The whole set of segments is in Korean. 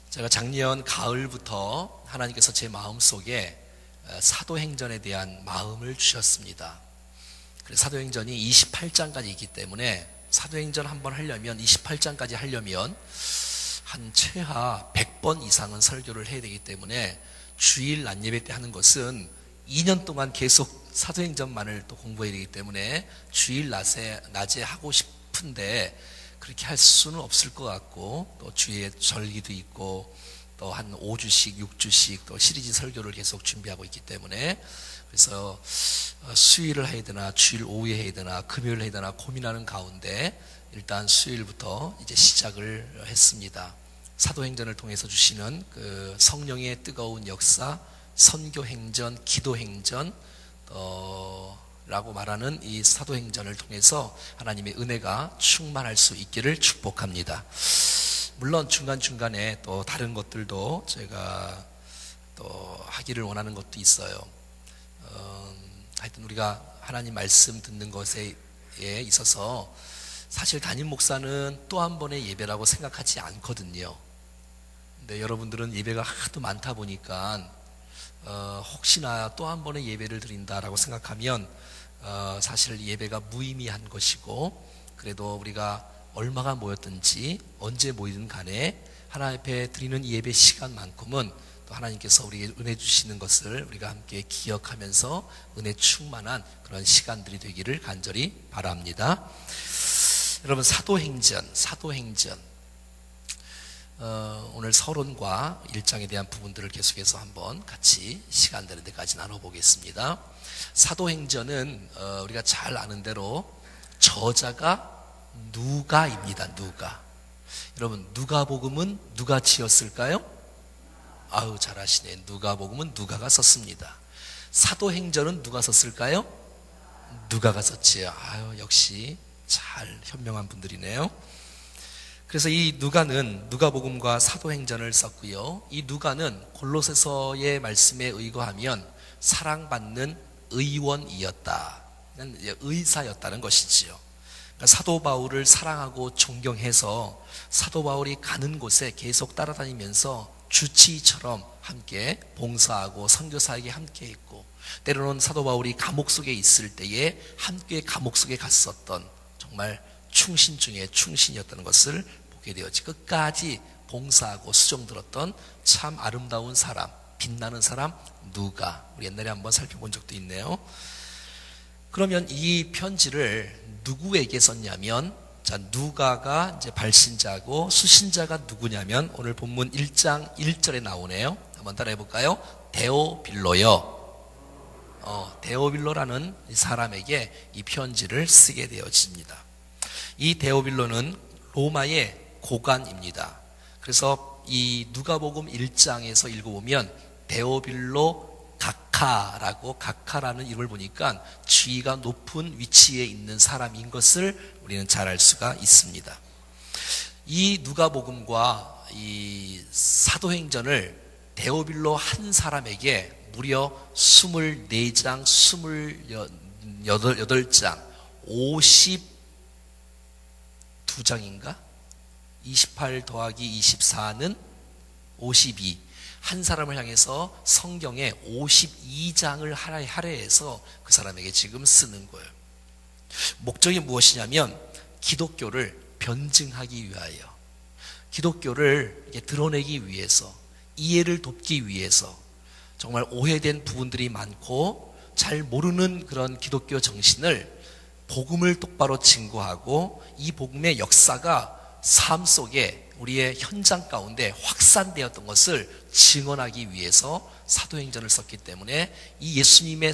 제가 작년 가을부터 하나님께서 제 마음속에 사도행전에 대한 마음을 주셨습니다. 그래서 사도행전이 28장까지 있기 때문에 사도행전 한번 하려면 28장까지 하려면 한 최하 100번 이상은 설교를 해야 되기 때문에 주일 낮 예배 때 하는 것은 2년 동안 계속 사도행전만을 또 공부해야 되기 때문에 주일 낮에 하고 싶은데 그렇게 할 수는 없을 것 같고, 또 주에 절기도 있고 또 한 5주씩 6주씩 또 시리즈 설교를 계속 준비하고 있기 때문에, 그래서 수요일을 해야 되나 주일 오후에 해야 되나 금요일 해야 되나 고민하는 가운데 일단 수요일부터 이제 시작을 했습니다. 사도행전을 통해서 주시는 그 성령의 뜨거운 역사, 선교행전, 기도행전 라고 말하는 이 사도행전을 통해서 하나님의 은혜가 충만할 수 있기를 축복합니다. 물론 중간중간에 또 다른 것들도 제가 또 하기를 원하는 것도 있어요. 하여튼 우리가 하나님 말씀 듣는 것에 있어서 사실 담임 목사는 또 한 번의 예배라고 생각하지 않거든요. 근데 여러분들은 예배가 하도 많다 보니까 혹시나 또 한 번의 예배를 드린다라고 생각하면 사실 예배가 무의미한 것이고, 그래도 우리가 얼마가 모였든지 언제 모이든 간에 하나님 앞에 드리는 예배 시간만큼은 또 하나님께서 우리에게 은혜 주시는 것을 우리가 함께 기억하면서 은혜 충만한 그런 시간들이 되기를 간절히 바랍니다. 여러분, 사도행전 오늘 서론과 1장에 대한 부분들을 계속해서 한번 같이 시간 되는 데까지 나눠보겠습니다. 사도행전은 우리가 잘 아는 대로 저자가 누가입니다. 누가. 여러분, 누가복음은 누가 지었을까요? 아우, 잘하시네. 누가복음은 누가가 썼습니다. 사도행전은 누가 썼을까요? 누가가 썼지요. 아유, 역시 잘 현명한 분들이네요. 그래서 이 누가는 누가복음과 사도행전을 썼고요. 이 누가는 골로새서의 말씀에 의거하면 사랑받는 의원이었다, 의사였다는 것이지요. 그러니까 사도 바울을 사랑하고 존경해서 사도 바울이 가는 곳에 계속 따라다니면서 주치의처럼 함께 봉사하고 선교사에게 함께 했고, 때로는 사도 바울이 감옥 속에 있을 때에 함께 감옥 속에 갔었던 정말 충신 중에 충신이었다는 것을 보게 되었지. 끝까지 봉사하고 수종 들었던 참 아름다운 사람, 빛나는 사람 누가. 우리 옛날에 한번 살펴본 적도 있네요. 그러면 이 편지를 누구에게 썼냐면, 자, 누가가 이제 발신자고 수신자가 누구냐면 오늘 본문 1장 1절에 나오네요. 한번 따라해 볼까요? 데오빌로요. 데오빌로라는 사람에게 이 편지를 쓰게 되어집니다. 이 데오빌로는 로마의 고관입니다. 그래서 이 누가복음 1장에서 읽어보면 데오빌로 가카라는 이름을 보니까 지위가 높은 위치에 있는 사람인 것을 우리는 잘 알 수가 있습니다. 이 누가복음과 이 사도행전을 데오빌로 한 사람에게 무려 24장, 28장, 52장인가? 28 더하기 24는 52. 한 사람을 향해서 성경에 52장을 할애해서 그 사람에게 지금 쓰는 거예요. 목적이 무엇이냐면 기독교를 변증하기 위하여, 기독교를 드러내기 위해서, 이해를 돕기 위해서. 정말 오해된 부분들이 많고 잘 모르는 그런 기독교 정신을 복음을 똑바로 증거하고 이 복음의 역사가 삶 속에 우리의 현장 가운데 확산되었던 것을 증언하기 위해서 사도행전을 썼기 때문에 이 예수님의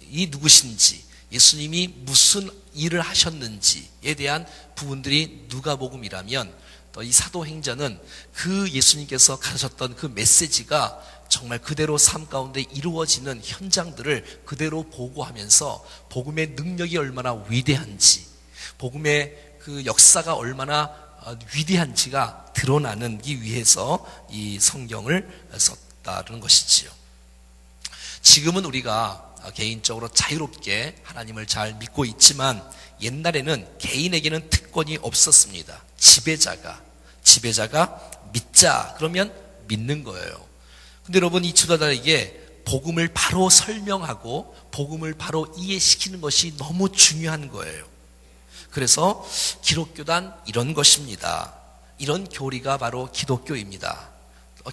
이 누구신지, 예수님이 무슨 일을 하셨는지에 대한 부분들이 누가복음이라면, 또 이 사도행전은 그 예수님께서 가르쳤던 그 메시지가 정말 그대로 삶 가운데 이루어지는 현장들을 그대로 보고하면서 복음의 능력이 얼마나 위대한지, 복음의 그 역사가 얼마나 위대한지가 드러나기 위해서 이 성경을 썼다는 것이지요. 지금은 우리가 개인적으로 자유롭게 하나님을 잘 믿고 있지만 옛날에는 개인에게는 특권이 없었습니다. 지배자가 믿자 그러면 믿는 거예요. 근데 여러분, 이 지도자에게 복음을 바로 설명하고 복음을 바로 이해시키는 것이 너무 중요한 거예요. 그래서 기독교란 이런 것입니다. 이런 교리가 바로 기독교입니다.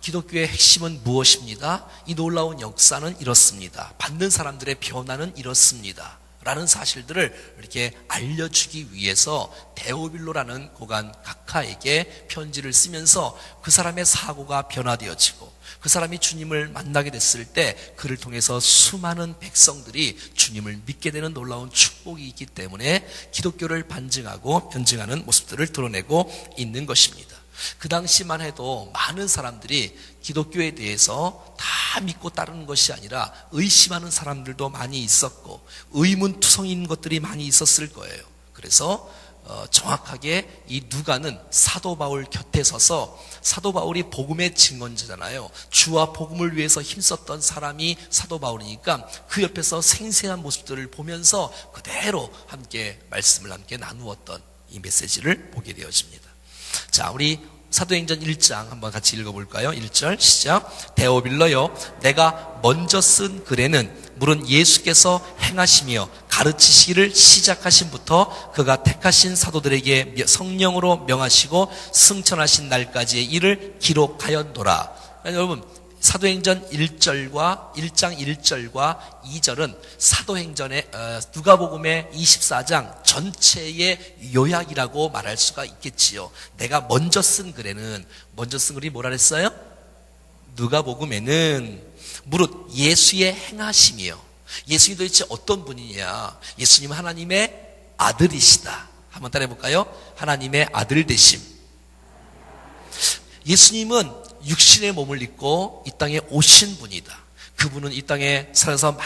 기독교의 핵심은 무엇입니다? 이 놀라운 역사는 이렇습니다. 받는 사람들의 변화는 이렇습니다. 라는 사실들을 이렇게 알려주기 위해서 데오빌로라는 고관 각하에게 편지를 쓰면서 그 사람의 사고가 변화되어지고 그 사람이 주님을 만나게 됐을 때 그를 통해서 수많은 백성들이 주님을 믿게 되는 놀라운 축복이 있기 때문에 기독교를 반증하고 변증하는 모습들을 드러내고 있는 것입니다. 그 당시만 해도 많은 사람들이 기독교에 대해서 다 믿고 따르는 것이 아니라 의심하는 사람들도 많이 있었고 의문투성인 것들이 많이 있었을 거예요. 그래서 정확하게 이 누가는 사도 바울 곁에 서서, 사도 바울이 복음의 증언자잖아요. 주와 복음을 위해서 힘썼던 사람이 사도 바울이니까 그 옆에서 생생한 모습들을 보면서 그대로 함께 말씀을 함께 나누었던 이 메시지를 보게 되어집니다. 자, 우리 사도행전 1장 한번 같이 읽어볼까요? 1절 시작. 데오빌러여, 내가 먼저 쓴 글에는 물은 예수께서 행하시며 가르치시기를 시작하신부터 그가 택하신 사도들에게 성령으로 명하시고 승천하신 날까지의 일을 기록하였노라. 여러분, 사도행전 1장 1절과 2절은 사도행전의 누가복음의 24장 전체의 요약이라고 말할 수가 있겠지요. 내가 먼저 쓴 글에는, 먼저 쓴 글이 뭐라 그랬어요? 누가복음에는 무릇 예수의 행하심이요. 예수님이 도대체 어떤 분이냐? 예수님은 하나님의 아들이시다. 한번 따라해 볼까요? 하나님의 아들 되심. 예수님은 육신의 몸을 입고 이 땅에 오신 분이다. 그분은 이 땅에 살아서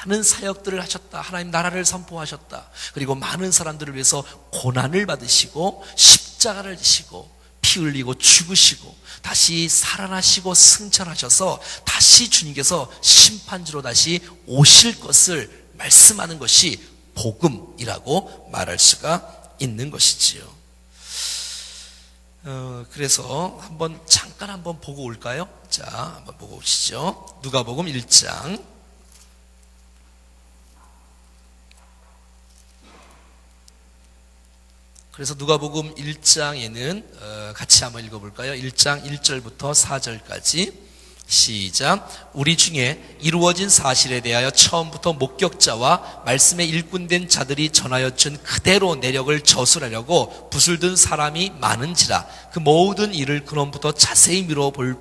많은 사역들을 하셨다. 하나님 나라를 선포하셨다. 그리고 많은 사람들을 위해서 고난을 받으시고 십자가를 지시고 피 흘리고 죽으시고 다시 살아나시고 승천하셔서 다시 주님께서 심판주로 다시 오실 것을 말씀하는 것이 복음이라고 말할 수가 있는 것이지요. 그래서 잠깐 한번 보고 올까요? 자, 한번 보고 오시죠. 누가복음 1장. 그래서 누가복음 1장에는 같이 한번 읽어볼까요? 1장 1절부터 4절까지 시작. 우리 중에 이루어진 사실에 대하여 처음부터 목격자와 말씀에 일꾼된 자들이 전하여 준 그대로 내력을 저술하려고 붓을 든 사람이 많은지라. 그 모든 일을 그놈부터 자세히 미뤄볼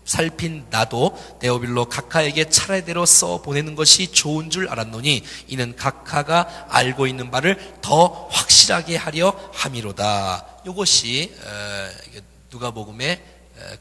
살핀 나도 데오빌로 각하에게 차례대로 써 보내는 것이 좋은 줄 알았노니 이는 각하가 알고 있는 바를 더 확실하게 하려 함이로다. 이것이 누가복음의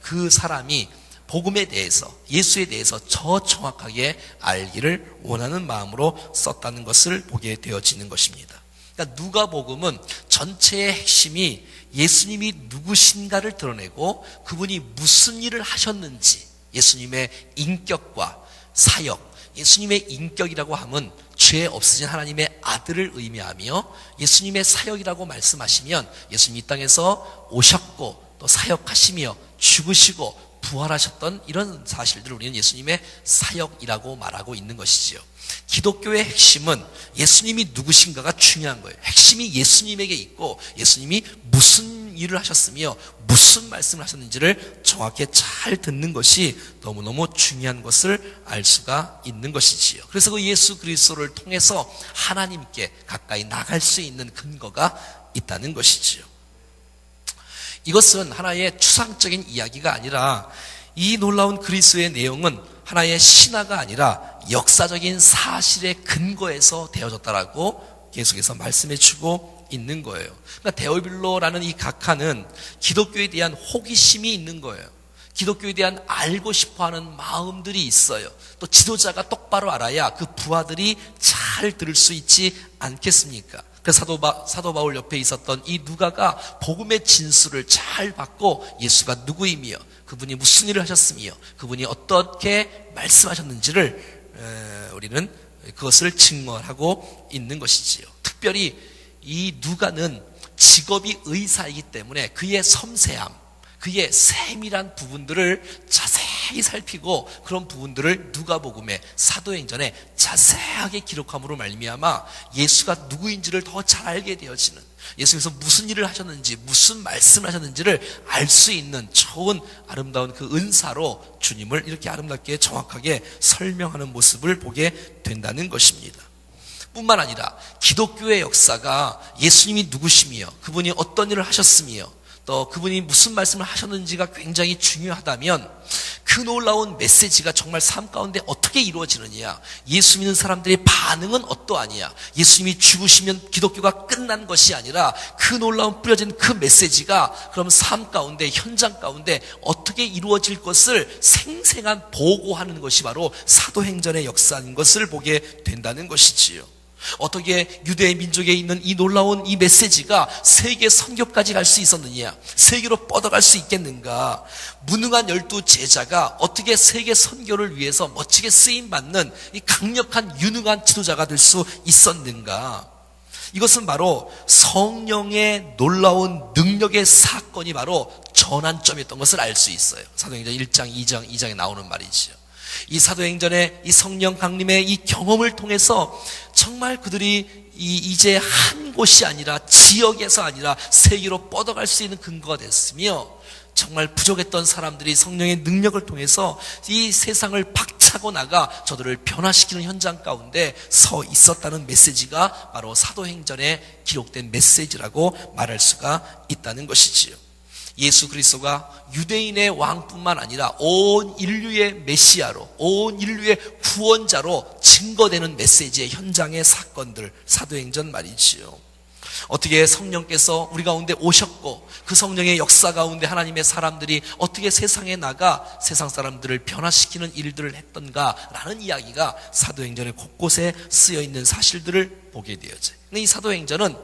그 사람이 복음에 대해서, 예수에 대해서 더 정확하게 알기를 원하는 마음으로 썼다는 것을 보게 되어지는 것입니다. 그러니까 누가복음은 전체의 핵심이 예수님이 누구신가를 드러내고 그분이 무슨 일을 하셨는지, 예수님의 인격과 사역, 예수님의 인격이라고 하면 죄 없으신 하나님의 아들을 의미하며 예수님의 사역이라고 말씀하시면 예수님이 이 땅에서 오셨고 또 사역하시며 죽으시고 부활하셨던 이런 사실들을 우리는 예수님의 사역이라고 말하고 있는 것이지요. 기독교의 핵심은 예수님이 누구신가가 중요한 거예요. 핵심이 예수님에게 있고 예수님이 무슨 일을 하셨으며 무슨 말씀을 하셨는지를 정확히 잘 듣는 것이 너무너무 중요한 것을 알 수가 있는 것이지요. 그래서 그 예수 그리스도를 통해서 하나님께 가까이 나갈 수 있는 근거가 있다는 것이지요. 이것은 하나의 추상적인 이야기가 아니라 이 놀라운 그리스도의 내용은 하나의 신화가 아니라 역사적인 사실의 근거에서 되어졌다라고 계속해서 말씀해 주고 있는 거예요. 그러니까 데오빌로라는 이 각하는 기독교에 대한 호기심이 있는 거예요. 기독교에 대한 알고 싶어하는 마음들이 있어요. 또 지도자가 똑바로 알아야 그 부하들이 잘 들을 수 있지 않겠습니까? 그 사도 바울 옆에 있었던 이 누가가 복음의 진술을 잘 받고 예수가 누구이며 그분이 무슨 일을 하셨으며 그분이 어떻게 말씀하셨는지를 우리는 그것을 증언하고 있는 것이지요. 특별히 이 누가는 직업이 의사이기 때문에 그의 섬세함, 그의 세밀한 부분들을 자세히 살피고 그런 부분들을 누가복음에 사도행전에 자세하게 기록함으로 말미암아 예수가 누구인지를 더 잘 알게 되어지는, 예수께서 무슨 일을 하셨는지 무슨 말씀을 하셨는지를 알 수 있는 좋은 아름다운 그 은사로 주님을 이렇게 아름답게 정확하게 설명하는 모습을 보게 된다는 것입니다. 뿐만 아니라 기독교의 역사가 예수님이 누구시며 그분이 어떤 일을 하셨으며 또 그분이 무슨 말씀을 하셨는지가 굉장히 중요하다면 그 놀라운 메시지가 정말 삶 가운데 어떻게 이루어지느냐, 예수 믿는 사람들의 반응은 어떠하냐, 예수님이 죽으시면 기독교가 끝난 것이 아니라 그 놀라운 뿌려진 그 메시지가 그럼 삶 가운데, 현장 가운데 어떻게 이루어질 것을 생생한 보고하는 것이 바로 사도행전의 역사인 것을 보게 된다는 것이지요. 어떻게 유대 민족에 있는 이 놀라운 이 메시지가 세계 선교까지 갈 수 있었느냐, 세계로 뻗어갈 수 있겠는가, 무능한 12 제자가 어떻게 세계 선교를 위해서 멋지게 쓰임받는 이 강력한 유능한 지도자가 될 수 있었는가. 이것은 바로 성령의 놀라운 능력의 사건이 바로 전환점이었던 것을 알 수 있어요. 사도행전 1장, 2장에 나오는 말이지요. 이 사도행전의 이 성령 강림의 이 경험을 통해서 정말 그들이 이제 한 곳이 아니라 지역에서 아니라 세계로 뻗어갈 수 있는 근거가 됐으며, 정말 부족했던 사람들이 성령의 능력을 통해서 이 세상을 박차고 나가 저들을 변화시키는 현장 가운데 서 있었다는 메시지가 바로 사도행전에 기록된 메시지라고 말할 수가 있다는 것이지요. 예수 그리스도가 유대인의 왕뿐만 아니라 온 인류의 메시아로, 온 인류의 구원자로 증거되는 메시지의 현장의 사건들, 사도행전 말이지요. 어떻게 성령께서 우리 가운데 오셨고 그 성령의 역사 가운데 하나님의 사람들이 어떻게 세상에 나가 세상 사람들을 변화시키는 일들을 했던가라는 이야기가 사도행전의 곳곳에 쓰여있는 사실들을 보게 되어져요. 이 사도행전은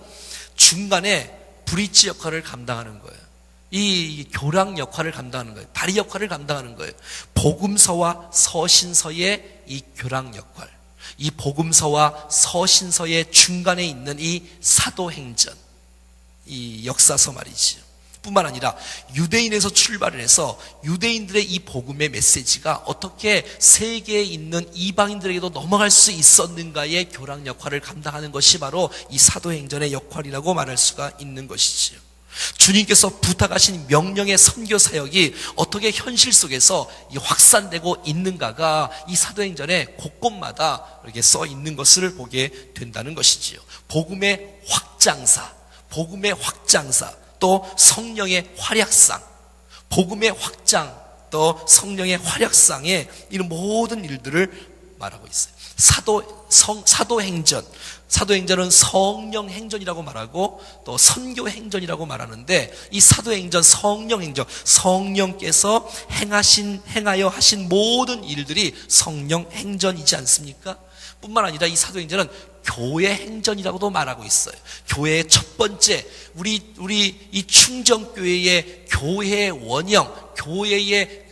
중간에 브릿지 역할을 감당하는 거예요. 이 교랑 역할을 감당하는 거예요. 다리 역할을 감당하는 거예요. 복음서와 서신서의 이 교랑 역할, 이 복음서와 서신서의 중간에 있는 이 사도행전, 이 역사서 말이지요. 뿐만 아니라 유대인에서 출발을 해서 유대인들의 이 복음의 메시지가 어떻게 세계에 있는 이방인들에게도 넘어갈 수 있었는가의 교랑 역할을 감당하는 것이 바로 이 사도행전의 역할이라고 말할 수가 있는 것이지요. 주님께서 부탁하신 명령의 선교 사역이 어떻게 현실 속에서 확산되고 있는가가 이 사도행전의 곳곳마다 이렇게 써 있는 것을 보게 된다는 것이지요. 복음의 확장사, 또 성령의 활약상, 복음의 확장, 또 성령의 활약상의 이런 모든 일들을 말하고 있어요. 사도행전은 성령 행전이라고 말하고 또 선교 행전이라고 말하는데, 이 사도행전, 성령 행전, 성령께서 행하여 하신 모든 일들이 성령 행전이지 않습니까? 뿐만 아니라 이 사도행전은 교회 행전이라고도 말하고 있어요. 교회의 첫 번째, 우리 이 충정교회의 교회의 원형, 교회의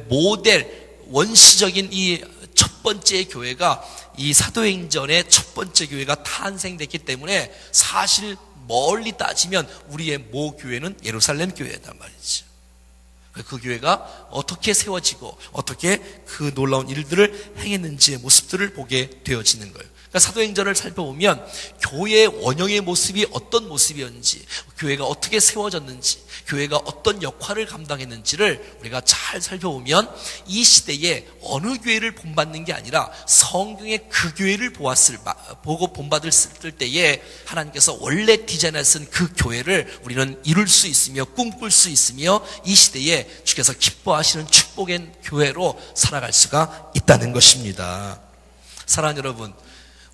모델, 원시적인 이 첫 번째 교회가 이 사도행전의 첫 번째 교회가 탄생됐기 때문에 사실 멀리 따지면 우리의 모교회는 예루살렘 교회단 말이죠. 그 교회가 어떻게 세워지고 어떻게 그 놀라운 일들을 행했는지의 모습들을 보게 되어지는 거예요. 그러니까 사도행전을 살펴보면 교회의 원형의 모습이 어떤 모습이었는지, 교회가 어떻게 세워졌는지, 교회가 어떤 역할을 감당했는지를 우리가 잘 살펴보면 이 시대에 어느 교회를 본받는 게 아니라 성경의 그 교회를 보고 본받을 때에 하나님께서 원래 디자인하신 그 교회를 우리는 이룰 수 있으며 꿈꿀 수 있으며 이 시대에 주께서 기뻐하시는 축복의 교회로 살아갈 수가 있다는 것입니다. 사랑하는 여러분,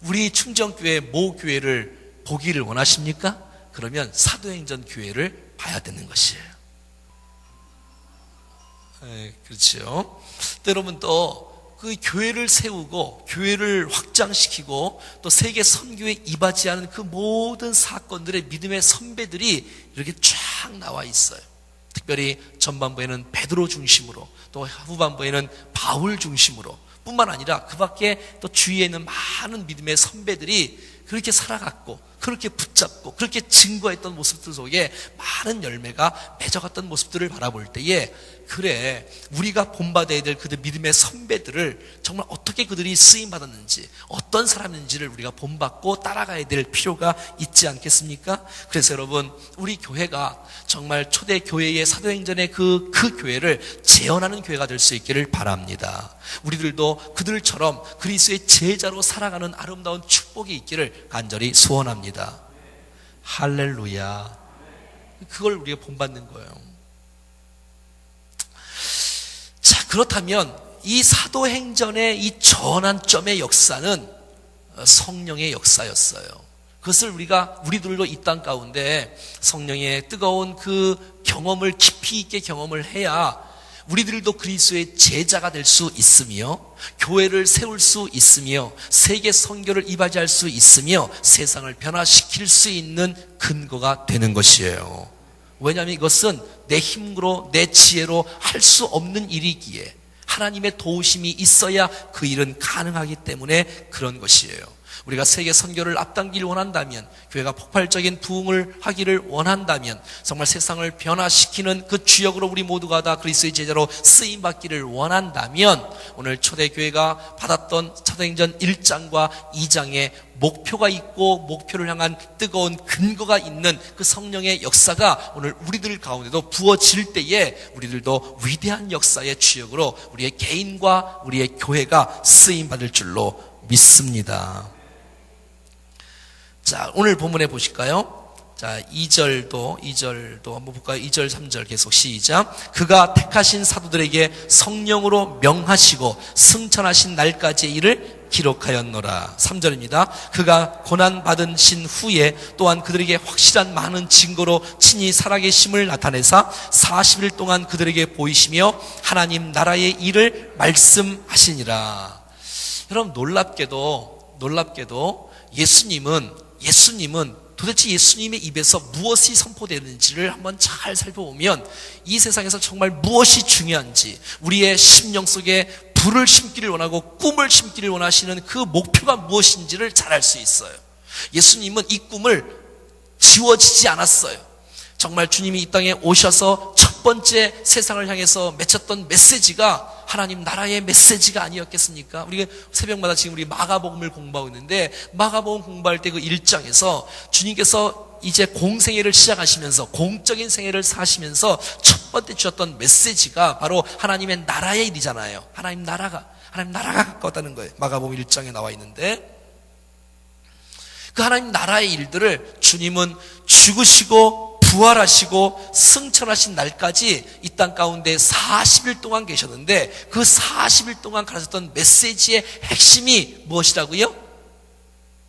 우리 충정교회 모교회를 보기를 원하십니까? 그러면 사도행전 교회를 봐야 되는 것이에요. 그렇죠. 또 여러분, 또 그 교회를 세우고 교회를 확장시키고 또 세계 선교에 이바지하는 그 모든 사건들의 믿음의 선배들이 이렇게 쫙 나와 있어요. 특별히 전반부에는 베드로 중심으로, 또 후반부에는 바울 중심으로, 뿐만 아니라 그 밖에 또 주위에 있는 많은 믿음의 선배들이 그렇게 살아갔고 그렇게 붙잡고 그렇게 증거했던 모습들 속에 많은 열매가 맺어갔던 모습들을 바라볼 때에 그래, 우리가 본받아야 될 그들 믿음의 선배들을 정말 어떻게 그들이 쓰임받았는지, 어떤 사람인지를 우리가 본받고 따라가야 될 필요가 있지 않겠습니까? 그래서 여러분, 우리 교회가 정말 초대 교회의 사도행전의 그 교회를 재현하는 교회가 될 수 있기를 바랍니다. 우리들도 그들처럼 그리스도의 제자로 살아가는 아름다운 축복이 있기를 간절히 소원합니다. 할렐루야. 그걸 우리가 본받는 거예요. 자, 그렇다면 이 사도행전의 이 전환점의 역사는 성령의 역사였어요. 그것을 우리들도 이 땅 가운데 성령의 뜨거운 그 경험을 깊이 있게 경험을 해야 우리들도 그리스도의 제자가 될 수 있으며 교회를 세울 수 있으며 세계 선교를 이바지할 수 있으며 세상을 변화시킬 수 있는 근거가 되는 것이에요. 왜냐하면 이것은 내 힘으로 내 지혜로 할 수 없는 일이기에 하나님의 도우심이 있어야 그 일은 가능하기 때문에 그런 것이에요. 우리가 세계 선교를 앞당기를 원한다면, 교회가 폭발적인 부흥을 하기를 원한다면, 정말 세상을 변화시키는 그 주역으로 우리 모두가 다 그리스도의 제자로 쓰임받기를 원한다면, 오늘 초대교회가 받았던 사도행전 1장과 2장에 목표가 있고 목표를 향한 뜨거운 근거가 있는 그 성령의 역사가 오늘 우리들 가운데도 부어질 때에 우리들도 위대한 역사의 주역으로 우리의 개인과 우리의 교회가 쓰임받을 줄로 믿습니다. 자, 오늘 본문에 보실까요? 자, 2절도 한번 볼까요? 2절, 3절 계속 시작. 그가 택하신 사도들에게 성령으로 명하시고 승천하신 날까지의 일을 기록하였노라. 3절입니다. 그가 고난받으신 후에 또한 그들에게 확실한 많은 증거로 친히 살아계심을 나타내사 40일 동안 그들에게 보이시며 하나님 나라의 일을 말씀하시니라. 여러분, 놀랍게도 예수님은 도대체 예수님의 입에서 무엇이 선포되는지를 한번 잘 살펴보면 이 세상에서 정말 무엇이 중요한지, 우리의 심령 속에 불을 심기를 원하고 꿈을 심기를 원하시는 그 목표가 무엇인지를 잘 알 수 있어요. 예수님은 이 꿈을 지워지지 않았어요. 정말 주님이 이 땅에 오셔서 첫 번째 세상을 향해서 맺혔던 메시지가 하나님 나라의 메시지가 아니었겠습니까? 우리가 새벽마다 지금 우리 마가복음을 공부하고 있는데, 마가복음 공부할 때 그 1장에서 주님께서 이제 공생애를 시작하시면서 공적인 생애를 사시면서 첫 번째 주셨던 메시지가 바로 하나님의 나라의 일이잖아요. 하나님 나라가 가까웠다는 거예요. 마가복음 1장에 나와 있는데, 그 하나님 나라의 일들을 주님은 죽으시고 부활하시고 승천하신 날까지 이 땅 가운데 40일 동안 계셨는데, 그 40일 동안 가르쳤던 메시지의 핵심이 무엇이라고요?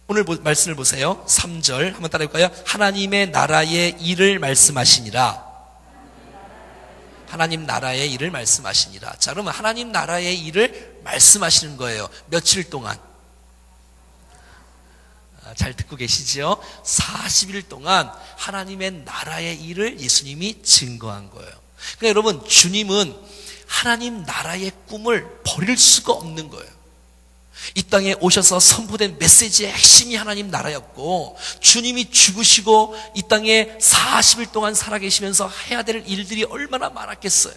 오늘 말씀을 보세요. 3절 한번 따라해볼까요? 하나님의 나라의 일을 말씀하시니라. 하나님 나라의 일을 말씀하시니라. 자, 그러면 하나님 나라의 일을 말씀하시는 거예요. 며칠 동안? 잘 듣고 계시죠? 40일 동안 하나님의 나라의 일을 예수님이 증거한 거예요. 그러니까 여러분, 주님은 하나님 나라의 꿈을 버릴 수가 없는 거예요. 이 땅에 오셔서 선포된 메시지의 핵심이 하나님 나라였고, 주님이 죽으시고 이 땅에 40일 동안 살아계시면서 해야 될 일들이 얼마나 많았겠어요.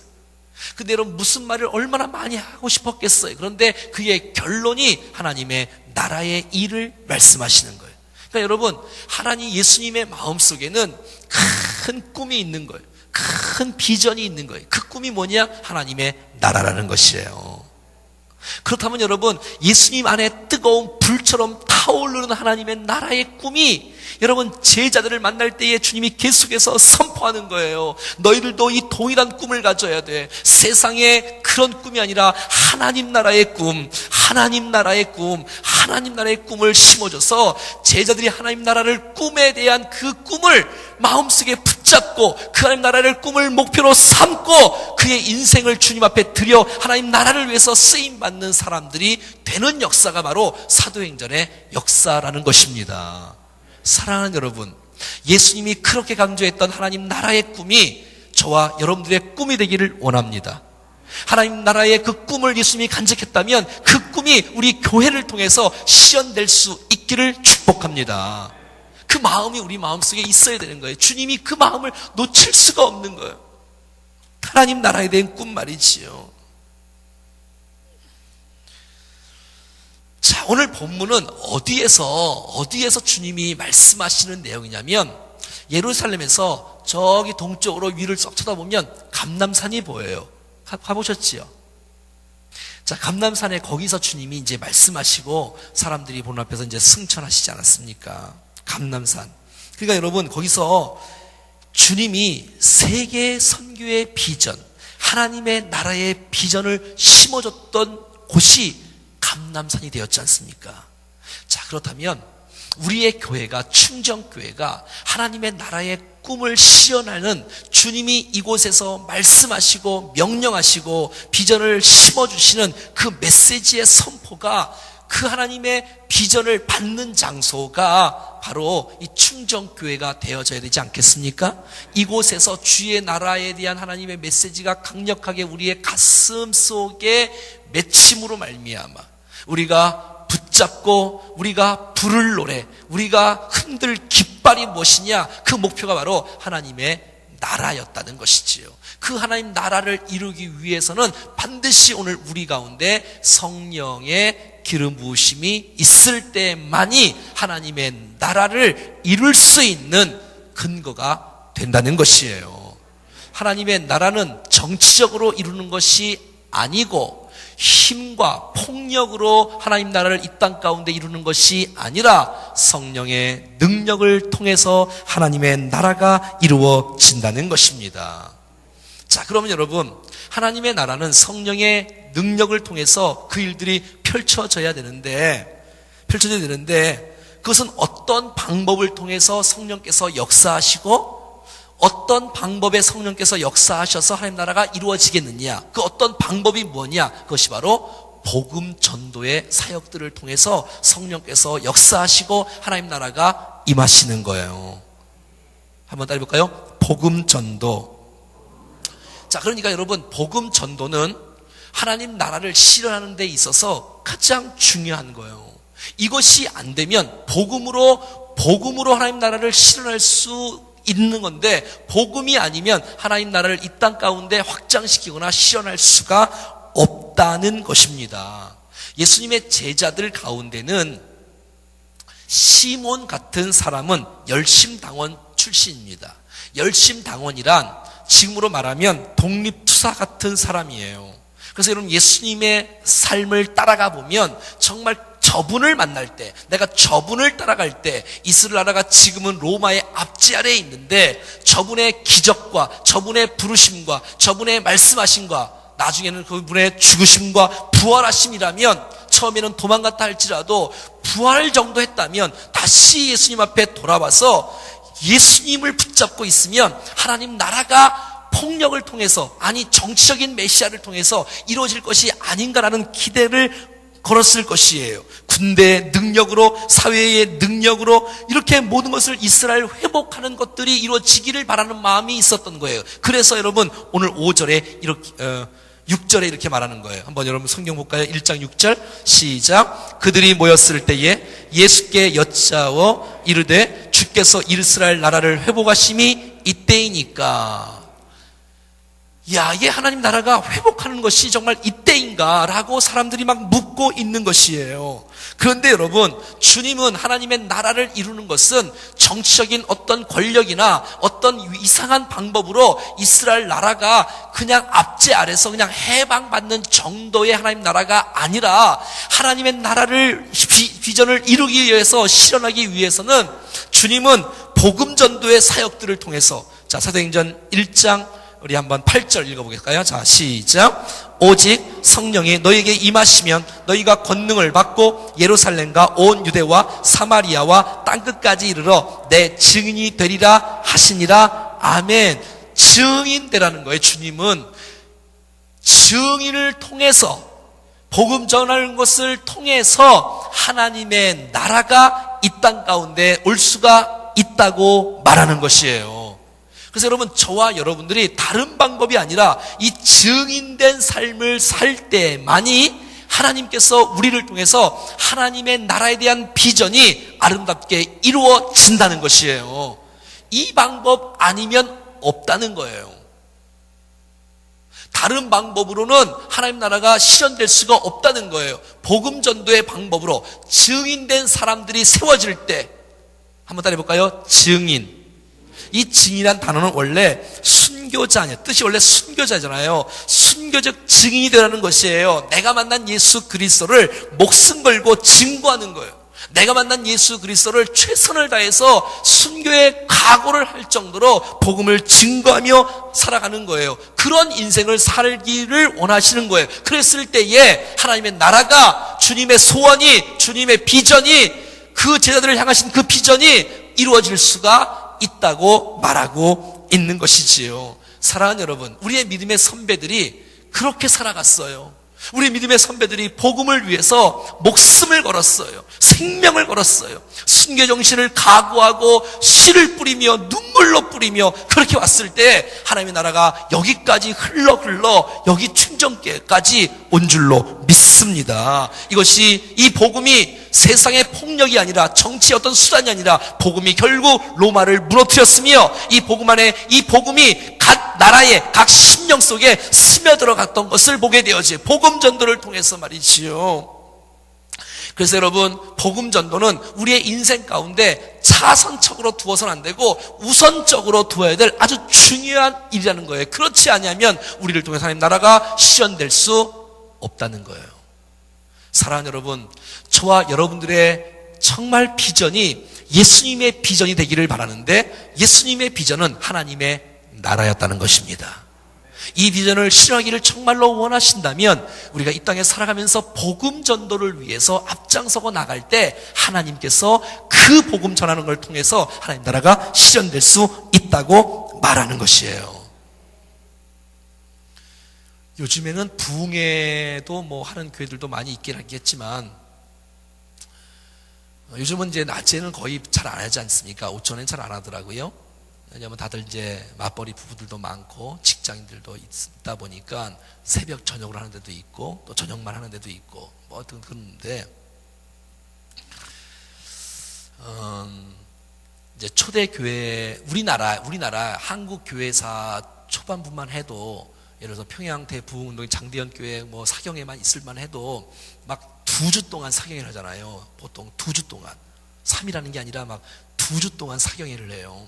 근데 여러분, 무슨 말을 얼마나 많이 하고 싶었겠어요. 그런데 그의 결론이 하나님의 나라의 일을 말씀하시는 거예요. 그러니까 여러분, 하나님 예수님의 마음속에는 큰 꿈이 있는 거예요. 큰 비전이 있는 거예요. 그 꿈이 뭐냐? 하나님의 나라라는 것이에요. 그렇다면 여러분, 예수님 안에 뜨거운 불처럼 타오르는 하나님의 나라의 꿈이 여러분 제자들을 만날 때에 주님이 계속해서 선포하는 거예요. 너희들도 이 동일한 꿈을 가져야 돼. 세상의 그런 꿈이 아니라 하나님 나라의 꿈, 하나님 나라의 꿈, 하나님 나라의 꿈을 심어줘서 제자들이 하나님 나라를 꿈에 대한 그 꿈을 마음속에 붙잡고 그 하나님 나라를 꿈을 목표로 삼고 그의 인생을 주님 앞에 드려 하나님 나라를 위해서 쓰임받는 사람들이 되는 역사가 바로 사도행전의 역사라는 것입니다. 사랑하는 여러분, 예수님이 그렇게 강조했던 하나님 나라의 꿈이 저와 여러분들의 꿈이 되기를 원합니다. 하나님 나라의 그 꿈을 예수님이 간직했다면 그 꿈이 우리 교회를 통해서 실현될 수 있기를 축복합니다. 그 마음이 우리 마음속에 있어야 되는 거예요. 주님이 그 마음을 놓칠 수가 없는 거예요. 하나님 나라에 대한 꿈 말이지요. 자, 오늘 본문은 어디에서 주님이 말씀하시는 내용이냐면, 예루살렘에서 저기 동쪽으로 위를 썩 쳐다보면 감람산이 보여요. 가보셨지요? 자, 감람산에 거기서 주님이 이제 말씀하시고 사람들이 보는 앞에서 이제 승천하시지 않았습니까? 감람산. 그러니까 여러분, 거기서 주님이 세계 선교의 비전, 하나님의 나라의 비전을 심어줬던 곳이 감람산이 되었지 않습니까? 자, 그렇다면 우리의 교회가, 충정교회가 하나님의 나라의 꿈을 실현하는, 주님이 이곳에서 말씀하시고 명령하시고 비전을 심어주시는 그 메시지의 선포가, 그 하나님의 비전을 받는 장소가 바로 이 충정교회가 되어져야 되지 않겠습니까? 이곳에서 주의 나라에 대한 하나님의 메시지가 강력하게 우리의 가슴 속에 맺힘으로 말미암아 우리가 붙잡고 우리가 부를 노래, 우리가 흔들 깃발이 무엇이냐? 그 목표가 바로 하나님의 나라였다는 것이지요. 그 하나님 나라를 이루기 위해서는 반드시 오늘 우리 가운데 성령의 기름 부으심이 있을 때만이 하나님의 나라를 이룰 수 있는 근거가 된다는 것이에요. 하나님의 나라는 정치적으로 이루는 것이 아니고 힘과 폭력으로 하나님 나라를 이 땅 가운데 이루는 것이 아니라 성령의 능력을 통해서 하나님의 나라가 이루어진다는 것입니다. 자, 그러면 여러분, 하나님의 나라는 성령의 능력을 통해서 그 일들이 펼쳐져야 되는데 그것은 어떤 방법을 통해서 성령께서 역사하시고 어떤 방법에 성령께서 역사하셔서 하나님 나라가 이루어지겠느냐, 그 어떤 방법이 뭐냐, 그것이 바로 복음 전도의 사역들을 통해서 성령께서 역사하시고 하나님 나라가 임하시는 거예요. 한번 따라해볼까요? 복음 전도. 자, 그러니까 여러분, 복음 전도는 하나님 나라를 실현하는 데 있어서 가장 중요한 거예요. 이것이 안 되면 복음으로 하나님 나라를 실현할 수 있는 건데, 복음이 아니면 하나님 나라를 이 땅 가운데 확장시키거나 실현할 수가 없다는 것입니다. 예수님의 제자들 가운데는 시몬 같은 사람은 열심당원 출신입니다. 열심당원이란 지금으로 말하면 독립투사 같은 사람이에요. 그래서 여러분, 예수님의 삶을 따라가 보면 정말 저분을 만날 때, 내가 저분을 따라갈 때, 이스라엘 나라가 지금은 로마의 압제 아래에 있는데 저분의 기적과 저분의 부르심과 저분의 말씀하심과 나중에는 그분의 죽으심과 부활하심이라면, 처음에는 도망갔다 할지라도 부활 정도 했다면 다시 예수님 앞에 돌아와서 예수님을 붙잡고 있으면 하나님 나라가 폭력을 통해서, 아니 정치적인 메시아를 통해서 이루어질 것이 아닌가라는 기대를 걸었을 것이에요. 군대의 능력으로, 사회의 능력으로 이렇게 모든 것을 이스라엘 회복하는 것들이 이루어지기를 바라는 마음이 있었던 거예요. 그래서 여러분, 오늘 5절에 이렇게 6절에 이렇게 말하는 거예요. 한번 여러분 성경 볼까요? 1장 6절 시작. 그들이 모였을 때에 예수께 여짜워 이르되 주께서 이스라엘 나라를 회복하심이 이때이니까. 야, 이게 하나님 나라가 회복하는 것이 정말 이때인가? 라고 사람들이 막 묻고 있는 것이에요. 그런데 여러분, 주님은 하나님의 나라를 이루는 것은 정치적인 어떤 권력이나 어떤 이상한 방법으로 이스라엘 나라가 그냥 압제 아래서 그냥 해방받는 정도의 하나님 나라가 아니라, 하나님의 나라를 비전을 이루기 위해서, 실현하기 위해서는 주님은 복음 전도의 사역들을 통해서, 자, 사도행전 1장 우리 한번 8절 읽어보겠까요? 자, 시작. 오직 성령이 너희에게 임하시면 너희가 권능을 받고 예루살렘과 온 유대와 사마리아와 땅끝까지 이르러 내 증인이 되리라 하시니라. 아멘. 증인 되라는 거예요. 주님은 증인을 통해서, 복음 전하는 것을 통해서 하나님의 나라가 이 땅 가운데 올 수가 있다고 말하는 것이에요. 그래서 여러분, 저와 여러분들이 다른 방법이 아니라 이 증인된 삶을 살 때만이 하나님께서 우리를 통해서 하나님의 나라에 대한 비전이 아름답게 이루어진다는 것이에요. 이 방법 아니면 없다는 거예요. 다른 방법으로는 하나님 나라가 실현될 수가 없다는 거예요. 복음 전도의 방법으로 증인된 사람들이 세워질 때, 한번 따라해 볼까요? 증인. 이 증인이란 단어는 원래 순교자 아니에요. 뜻이 원래 순교자잖아요. 순교적 증인이 되라는 것이에요. 내가 만난 예수 그리스도를 목숨 걸고 증거하는 거예요. 내가 만난 예수 그리스도를 최선을 다해서 순교의 각오를 할 정도로 복음을 증거하며 살아가는 거예요. 그런 인생을 살기를 원하시는 거예요. 그랬을 때에 하나님의 나라가, 주님의 소원이, 주님의 비전이, 그 제자들을 향하신 그 비전이 이루어질 수가 있다고 말하고 있는 것이지요. 사랑하는 여러분, 우리의 믿음의 선배들이 그렇게 살아갔어요. 우리 믿음의 선배들이 복음을 위해서 목숨을 걸었어요. 생명을 걸었어요. 순교 정신을 각오하고 씨를 뿌리며 눈물로 뿌리며 그렇게 왔을 때 하나님의 나라가 여기까지 흘러 여기 충정계까지 온 줄로 믿습니다. 이것이, 이 복음이 세상의 폭력이 아니라 정치의 어떤 수단이 아니라 복음이 결국 로마를 무너뜨렸으며, 이 복음 안에, 이 복음이 각 나라의 각 심령 속에 스며들어갔던 것을 보게 되어지, 복음 전도를 통해서 말이지요. 그래서 여러분, 복음 전도는 우리의 인생 가운데 차선적으로 두어서는 안 되고 우선적으로 두어야 될 아주 중요한 일이라는 거예요. 그렇지 않으면 우리를 통해서 하나님 나라가 실현될 수 없다는 거예요. 사랑하는 여러분, 저와 여러분들의 정말 비전이 예수님의 비전이 되기를 바라는데, 예수님의 비전은 하나님의 나라였다는 것입니다. 이 비전을 실현하기를 정말로 원하신다면 우리가 이 땅에 살아가면서 복음 전도를 위해서 앞장서고 나갈 때 하나님께서 그 복음 전하는 걸 통해서 하나님 나라가 실현될 수 있다고 말하는 것이에요. 요즘에는 부흥회도 뭐 하는 교회들도 많이 있긴 하겠지만, 요즘은 이제 낮에는 거의 잘 안 하지 않습니까? 오전엔 잘 안 하더라고요. 왜냐하면 다들 이제 맞벌이 부부들도 많고 직장인들도 있다 보니까 새벽 저녁을 하는 데도 있고 또 저녁만 하는 데도 있고 뭐 어떤 그런데, 이제 초대교회, 우리나라 한국 교회사 초반부만 해도, 예를 들어서 평양 대부흥운동의 장대현 교회 뭐 사경회만 있을만 해도 막 2주 동안 사경회를 하잖아요. 보통 2주 동안, 3일하는 게 아니라 막 2주 동안 사경회를 해요.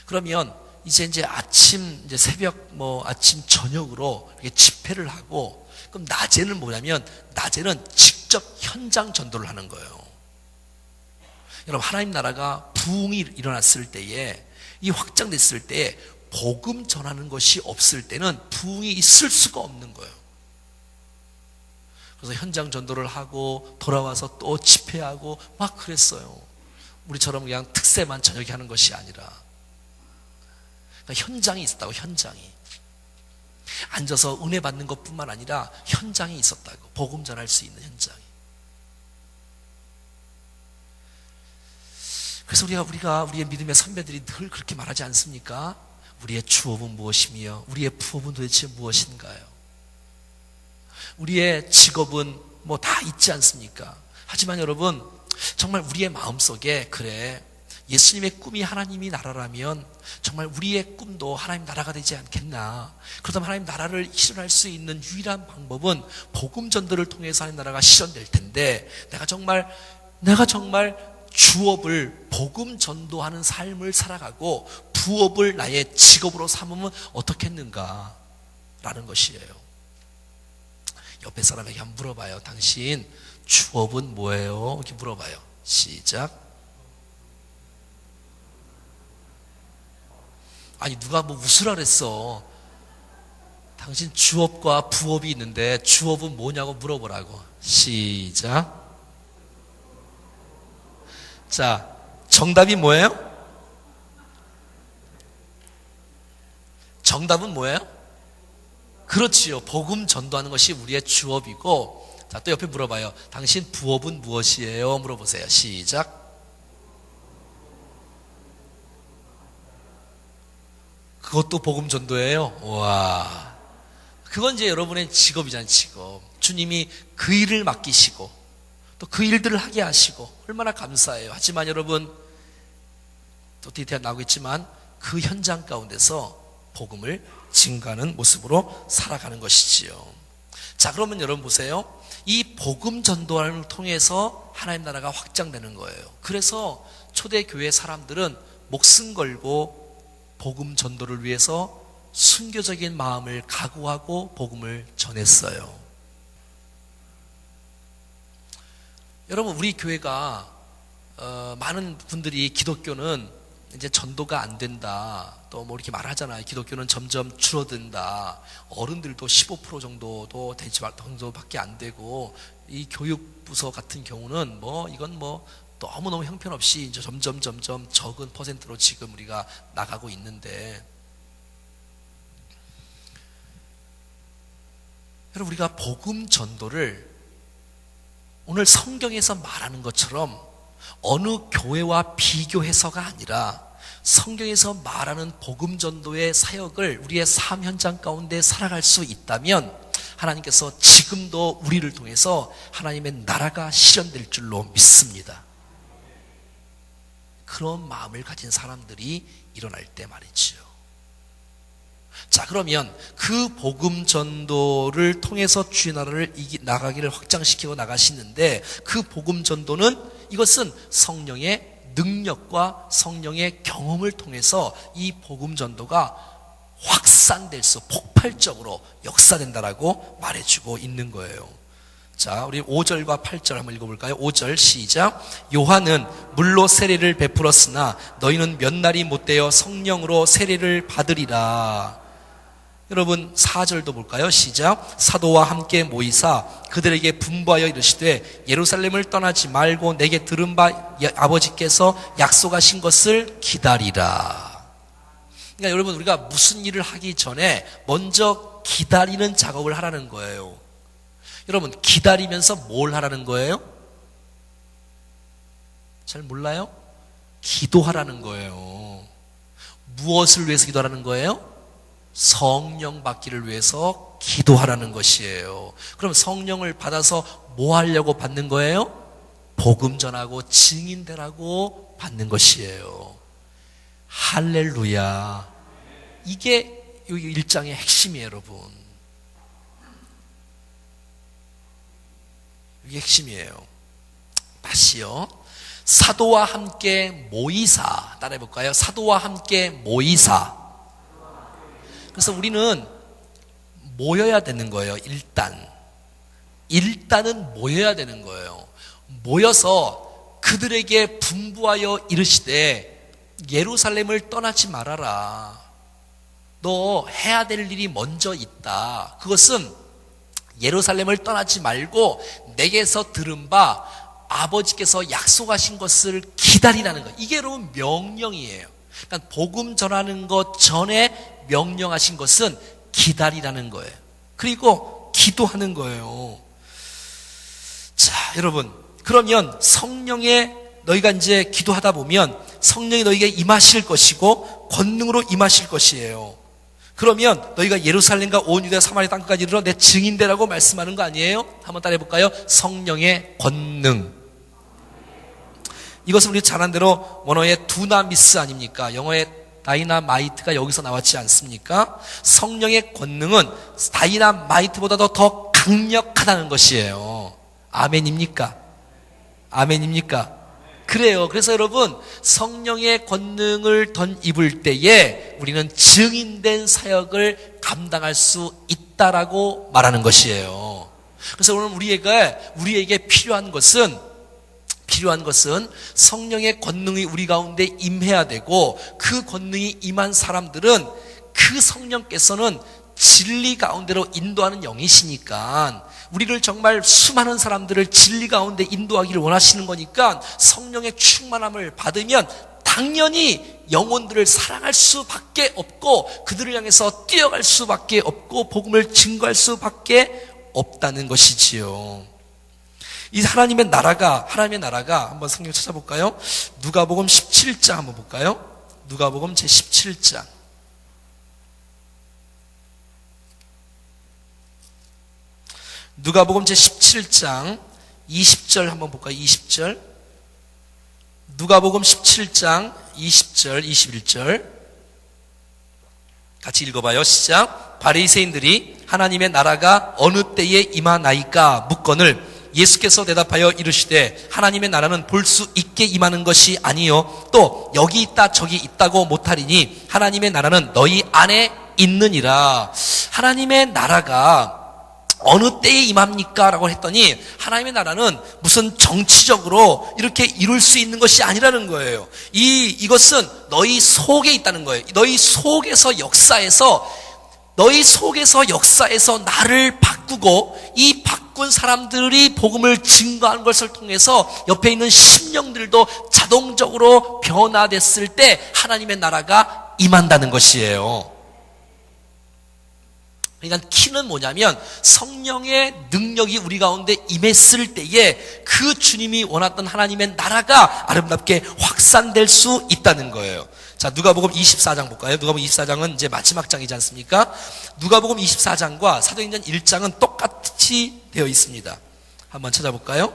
그러면 이제 아침, 이제 새벽 뭐 아침 저녁으로 이렇게 집회를 하고, 그럼 낮에는 뭐냐면, 낮에는 직접 현장 전도를 하는 거예요. 여러분, 하나님 나라가 부흥이 일어났을 때에, 이 확장됐을 때에 복음 전하는 것이 없을 때는 부흥이 있을 수가 없는 거예요. 그래서 현장 전도를 하고 돌아와서 또 집회하고 막 그랬어요. 우리처럼 그냥 특세만 저녁에 하는 것이 아니라, 그러니까 현장이 있었다고. 현장이 앉아서 은혜 받는 것뿐만 아니라 현장이 있었다고. 복음 전할 수 있는 현장이. 그래서 우리의 믿음의 선배들이 늘 그렇게 말하지 않습니까? 우리의 주업은 무엇이며 우리의 부업은 도대체 무엇인가요? 우리의 직업은 뭐 다 있지 않습니까? 하지만 여러분, 정말 우리의 마음속에, 그래, 예수님의 꿈이 하나님이 나라라면 정말 우리의 꿈도 하나님 나라가 되지 않겠나? 그렇다면 하나님 나라를 실현할 수 있는 유일한 방법은 복음 전도를 통해서 하나님 나라가 실현될 텐데, 내가 정말 주업을 복음 전도하는 삶을 살아가고 부업을 나의 직업으로 삼으면 어떻겠는가? 라는 것이에요. 옆에 사람에게 한번 물어봐요. 당신 주업은 뭐예요? 이렇게 물어봐요. 시작. 아니, 누가 뭐 웃으라 그랬어. 당신 주업과 부업이 있는데 주업은 뭐냐고 물어보라고. 시작. 자, 정답이 뭐예요? 정답은 뭐예요? 그렇지요. 복음 전도하는 것이 우리의 주업이고, 자, 또 옆에 물어봐요. 당신 부업은 무엇이에요? 물어보세요. 시작. 그것도 복음 전도예요? 와, 그건 이제 여러분의 직업이잖아요, 직업. 주님이 그 일을 맡기시고 또 그 일들을 하게 하시고 얼마나 감사해요. 하지만 여러분, 또 디테일 나오겠지만 그 현장 가운데서 복음을 증거하는 모습으로 살아가는 것이지요. 자, 그러면 여러분 보세요. 이 복음 전도를 통해서 하나님 나라가 확장되는 거예요. 그래서 초대교회 사람들은 목숨 걸고 복음 전도를 위해서 순교적인 마음을 각오하고 복음을 전했어요. 여러분, 우리 교회가 많은 분들이 기독교는 이제 전도가 안 된다, 또 뭐 이렇게 말하잖아요. 기독교는 점점 줄어든다, 어른들도 15% 정도도 되지 정도밖에 안 되고, 이 교육부서 같은 경우는 뭐 이건 뭐 너무너무 형편없이 이제 점점 적은 퍼센트로 지금 우리가 나가고 있는데, 여러분, 우리가 복음 전도를 오늘 성경에서 말하는 것처럼 어느 교회와 비교해서가 아니라 성경에서 말하는 복음 전도의 사역을 우리의 삶 현장 가운데 살아갈 수 있다면 하나님께서 지금도 우리를 통해서 하나님의 나라가 실현될 줄로 믿습니다. 그런 마음을 가진 사람들이 일어날 때 말이지요. 자, 그러면 그 복음 전도를 통해서 주의 나라를 나가기를 확장시키고 나가시는데, 그 복음 전도는 이것은 성령의 능력과 성령의 경험을 통해서 이 복음 전도가 확산될 수, 폭발적으로 역사된다라고 말해주고 있는 거예요. 자, 우리 5절과 8절 한번 읽어볼까요? 5절 시작. 요한은 물로 세례를 베풀었으나 너희는 몇 날이 못되어 성령으로 세례를 받으리라. 여러분, 4절도 볼까요? 시작. 사도와 함께 모이사 그들에게 분부하여 이르시되 예루살렘을 떠나지 말고 내게 들은 바 아버지께서 약속하신 것을 기다리라. 그러니까 여러분, 우리가 무슨 일을 하기 전에 먼저 기다리는 작업을 하라는 거예요. 여러분, 기다리면서 뭘 하라는 거예요? 잘 몰라요? 기도하라는 거예요. 무엇을 위해서 기도하라는 거예요? 성령 받기를 위해서 기도하라는 것이에요. 그럼 성령을 받아서 뭐 하려고 받는 거예요? 복음 전하고 증인되라고 받는 것이에요. 할렐루야. 이게 이 1장의 핵심이에요, 여러분. 이게 핵심이에요. 다시요. 사도와 함께 모이사. 따라해볼까요? 사도와 함께 모이사. 그래서 우리는 모여야 되는 거예요. 일단은 모여야 되는 거예요. 모여서 그들에게 분부하여 이르시되 예루살렘을 떠나지 말아라. 너 해야 될 일이 먼저 있다. 그것은 예루살렘을 떠나지 말고 내게서 들은 바 아버지께서 약속하신 것을 기다리라는 거예요. 이게 여러분 명령이에요. 그러니까 복음 전하는 것 전에 명령하신 것은 기다리라는 거예요. 그리고 기도하는 거예요. 자, 여러분, 그러면 성령의 너희가 이제 기도하다 보면 성령이 너희에게 임하실 것이고 권능으로 임하실 것이에요. 그러면 너희가 예루살렘과 온 유대 사마리아 땅까지 이르러 내 증인되라고 말씀하는 거 아니에요? 한번 따라해 볼까요? 성령의 권능. 이것은 우리 잘 아는 대로 원어의 두나미스 아닙니까? 영어의 다이나마이트가 여기서 나왔지 않습니까? 성령의 권능은 다이나마이트보다도 더 강력하다는 것이에요. 아멘입니까? 아멘입니까? 그래요. 그래서 여러분, 성령의 권능을 입을 때에 우리는 증인된 사역을 감당할 수 있다라고 말하는 것이에요. 그래서 오늘 우리에게 필요한 것은 성령의 권능이 우리 가운데 임해야 되고, 그 권능이 임한 사람들은 그 성령께서는 진리 가운데로 인도하는 영이시니까 우리를 정말 수많은 사람들을 진리 가운데 인도하기를 원하시는 거니까 성령의 충만함을 받으면 당연히 영혼들을 사랑할 수밖에 없고 그들을 향해서 뛰어갈 수밖에 없고 복음을 증거할 수밖에 없다는 것이지요. 이 하나님의 나라가 한번 성경 찾아볼까요? 누가복음 17장 한번 볼까요? 누가복음 제 17장. 누가복음 제17장 20절 한번 볼까요? 20절. 누가복음 17장 20절, 21절. 같이 읽어봐요. 시작. 바리새인들이 하나님의 나라가 어느 때에 임하나이까 묻거늘 예수께서 대답하여 이르시되 하나님의 나라는 볼 수 있게 임하는 것이 아니요 또 여기 있다 저기 있다고 못하리니 하나님의 나라는 너희 안에 있느니라. 하나님의 나라가 어느 때에 임합니까? 라고 했더니 하나님의 나라는 무슨 정치적으로 이렇게 이룰 수 있는 것이 아니라는 거예요. 이것은 너희 속에 있다는 거예요. 너희 속에서 역사에서 나를 바꾸고 이 바꾼 사람들이 복음을 증거하는 것을 통해서 옆에 있는 심령들도 자동적으로 변화됐을 때 하나님의 나라가 임한다는 것이에요. 그러니까 키는 뭐냐면 성령의 능력이 우리 가운데 임했을 때에 그 주님이 원했던 하나님의 나라가 아름답게 확산될 수 있다는 거예요. 자, 누가복음 24장 볼까요? 누가복음 24장은 이제 마지막 장이지 않습니까? 누가복음 24장과 사도행전 1장은 똑같이 되어 있습니다. 한번 찾아볼까요?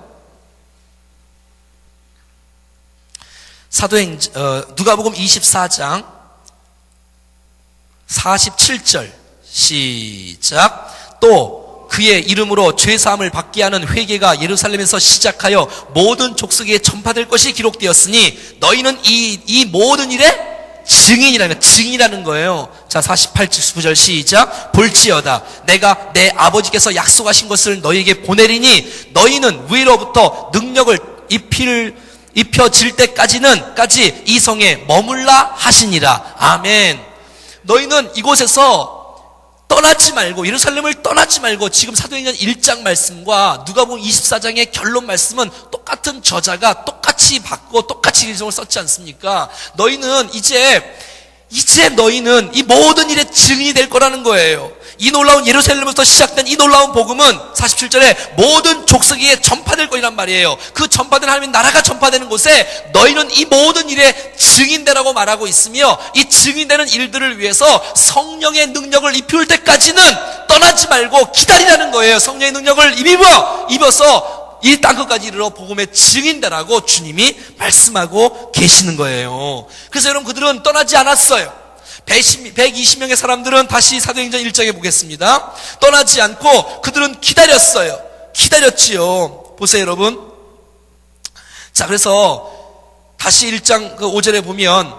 누가복음 24장 47절 시작. 또 그의 이름으로 죄사함을 받게 하는 회개가 예루살렘에서 시작하여 모든 족속에 전파될 것이 기록되었으니 너희는 이 모든 일에 증인이라는 거예요. 자, 48절 시작. 볼지어다 내가 내 아버지께서 약속하신 것을 너희에게 보내리니 너희는 위로부터 능력을 입혀질 때까지 이 성에 머물라 하시니라. 아멘. 너희는 이곳에서 떠나지 말고, 예루살렘을 떠나지 말고, 지금 사도행전 1장 말씀과 누가복음 24장의 결론 말씀은 똑같은 저자가 똑같이 받고 똑같이 기성을 썼지 않습니까? 너희는 이제 너희는 이 모든 일의 증인이 될 거라는 거예요. 이 놀라운 예루살렘에서 시작된 이 놀라운 복음은 47절에 모든 족속에 전파될 거란 말이에요. 그 전파된 하나님의 나라가 전파되는 곳에 너희는 이 모든 일의 증인되라고 말하고 있으며 이 증인되는 일들을 위해서 성령의 능력을 입힐 때까지는 떠나지 말고 기다리라는 거예요. 성령의 능력을 입어서 이 땅끝까지 이르러 복음의 증인되라고 주님이 말씀하고 계시는 거예요. 그래서 여러분 그들은 떠나지 않았어요. 120명의 사람들은 다시 사도행전 1장에 보겠습니다. 떠나지 않고 그들은 기다렸지요. 보세요 여러분. 자, 그래서 다시 1장 5절에 보면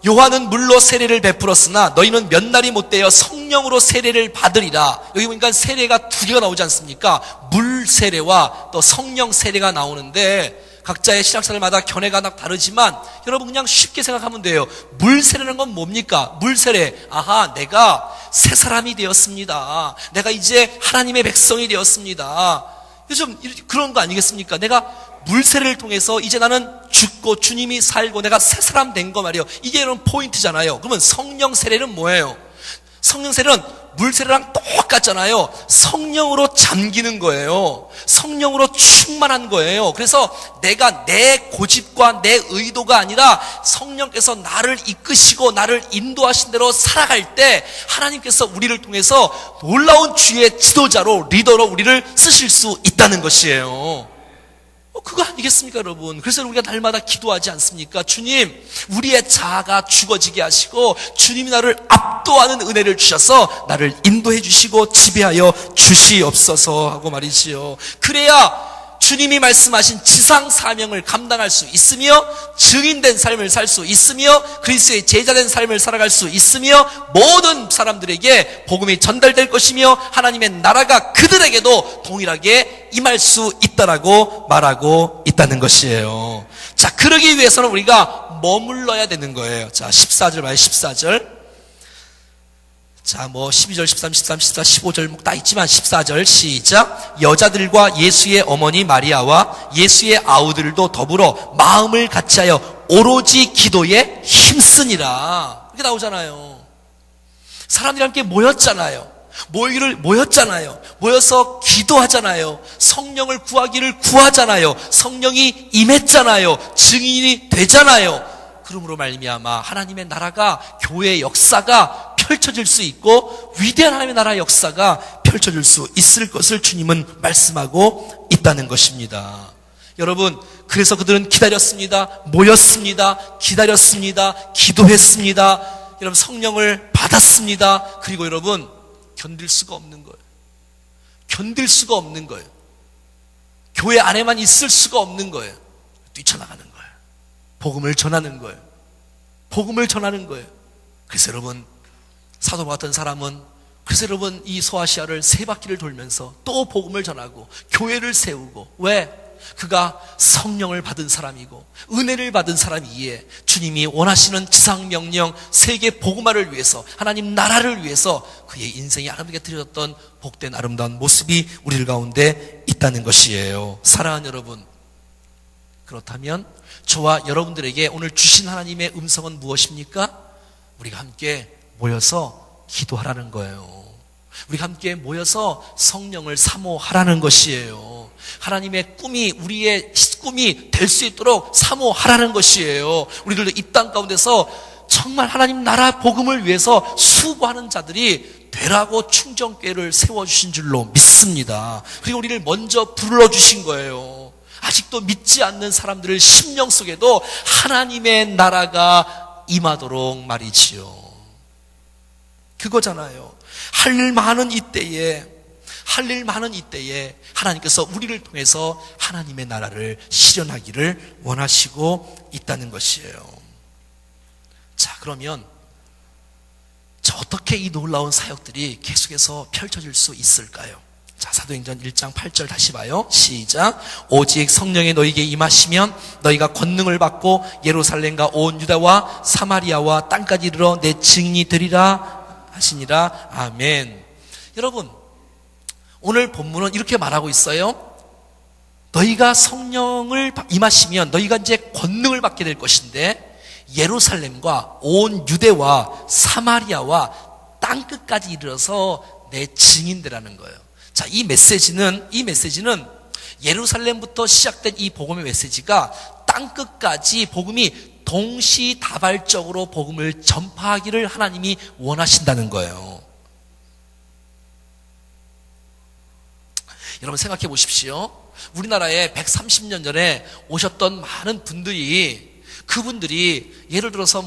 요한은 물로 세례를 베풀었으나 너희는 몇 날이 못되어 성령으로 세례를 받으리라. 여기 보니까 세례가 두 개가 나오지 않습니까? 물 세례와 또 성령 세례가 나오는데 각자의 신학생활마다 견해가 다르지만 여러분 그냥 쉽게 생각하면 돼요. 물 세례는 건 뭡니까? 물 세례. 아하, 내가 새 사람이 되었습니다. 내가 이제 하나님의 백성이 되었습니다. 요즘 그런 거 아니겠습니까? 내가 물 세례를 통해서 이제 나는 죽고 주님이 살고 내가 새 사람 된 거 말이에요. 이게 여러분 포인트잖아요. 그러면 성령 세례는 뭐예요? 성령 세례는 물 세례랑 똑같잖아요. 성령으로 잠기는 거예요. 성령으로 충만한 거예요. 그래서 내가 내 고집과 내 의도가 아니라 성령께서 나를 이끄시고 나를 인도하신 대로 살아갈 때 하나님께서 우리를 통해서 놀라운 주의 지도자로 리더로 우리를 쓰실 수 있다는 것이에요. 그거 아니겠습니까 여러분? 그래서 우리가 날마다 기도하지 않습니까? 주님, 우리의 자아가 죽어지게 하시고 주님이 나를 압도하는 은혜를 주셔서 나를 인도해 주시고 지배하여 주시옵소서 하고 말이지요. 그래야 주님이 말씀하신 지상 사명을 감당할 수 있으며 증인된 삶을 살 수 있으며 그리스도의 제자된 삶을 살아갈 수 있으며 모든 사람들에게 복음이 전달될 것이며 하나님의 나라가 그들에게도 동일하게 임할 수 있다라고 말하고 있다는 것이에요. 자, 그러기 위해서는 우리가 머물러야 되는 거예요. 자, 14절 봐요. 14절. 자, 12절, 13, 14, 15절 다 있지만 14절 시작. 여자들과 예수의 어머니 마리아와 예수의 아우들도 더불어 마음을 같이하여 오로지 기도에 힘쓰니라. 이렇게 나오잖아요. 사람들이 함께 모였잖아요. 모였잖아요. 모여서 기도하잖아요. 성령을 구하잖아요. 성령이 임했잖아요. 증인이 되잖아요. 그러므로 말미암아 하나님의 나라가 교회의 역사가 펼쳐질 수 있고 위대한 하나님의 나라 역사가 펼쳐질 수 있을 것을 주님은 말씀하고 있다는 것입니다. 여러분, 그래서 그들은 기다렸습니다. 모였습니다. 기다렸습니다. 기도했습니다. 여러분, 성령을 받았습니다. 그리고 여러분, 견딜 수가 없는 거예요. 견딜 수가 없는 거예요. 교회 안에만 있을 수가 없는 거예요. 뛰쳐나가는 거예요. 복음을 전하는 거예요. 복음을 전하는 거예요. 그래서 여러분, 사도 같은 사람은 그래서 여러분 이 소아시아를 3바퀴를 돌면서 또 복음을 전하고 교회를 세우고, 왜? 그가 성령을 받은 사람이고 은혜를 받은 사람이기에 주님이 원하시는 지상명령 세계 복음화를 위해서, 하나님 나라를 위해서 그의 인생이 하나님께 드렸던 복된 아름다운 모습이 우리들 가운데 있다는 것이에요. 사랑하는 여러분, 그렇다면 저와 여러분들에게 오늘 주신 하나님의 음성은 무엇입니까? 우리가 함께 모여서 기도하라는 거예요. 우리가 함께 모여서 성령을 사모하라는 것이에요. 하나님의 꿈이 우리의 꿈이 될 수 있도록 사모하라는 것이에요. 우리들도 이 땅 가운데서 정말 하나님 나라 복음을 위해서 수고하는 자들이 되라고 충정교회를 세워주신 줄로 믿습니다. 그리고 우리를 먼저 불러주신 거예요. 아직도 믿지 않는 사람들의 심령 속에도 하나님의 나라가 임하도록 말이지요. 그거잖아요. 할 일 많은 이때에 하나님께서 우리를 통해서 하나님의 나라를 실현하기를 원하시고 있다는 것이에요. 자, 그러면 어떻게 이 놀라운 사역들이 계속해서 펼쳐질 수 있을까요? 자, 사도행전 1장 8절 다시 봐요. 시작. 오직 성령이 너희에게 임하시면 너희가 권능을 받고 예루살렘과 온 유다와 사마리아와 땅까지 이르러 내 증인이 되리라 하시니라. 아멘. 여러분, 오늘 본문은 이렇게 말하고 있어요. 너희가 성령을 임하시면 너희가 이제 권능을 받게 될 것인데 예루살렘과 온 유대와 사마리아와 땅끝까지 이르러서 내 증인되라는 거예요. 자, 이 메시지는 예루살렘부터 시작된 이 복음의 메시지가 땅끝까지 복음이 동시다발적으로 복음을 전파하기를 하나님이 원하신다는 거예요. 여러분 생각해 보십시오. 우리나라에 130년 전에 오셨던 많은 분들이, 그분들이 예를 들어서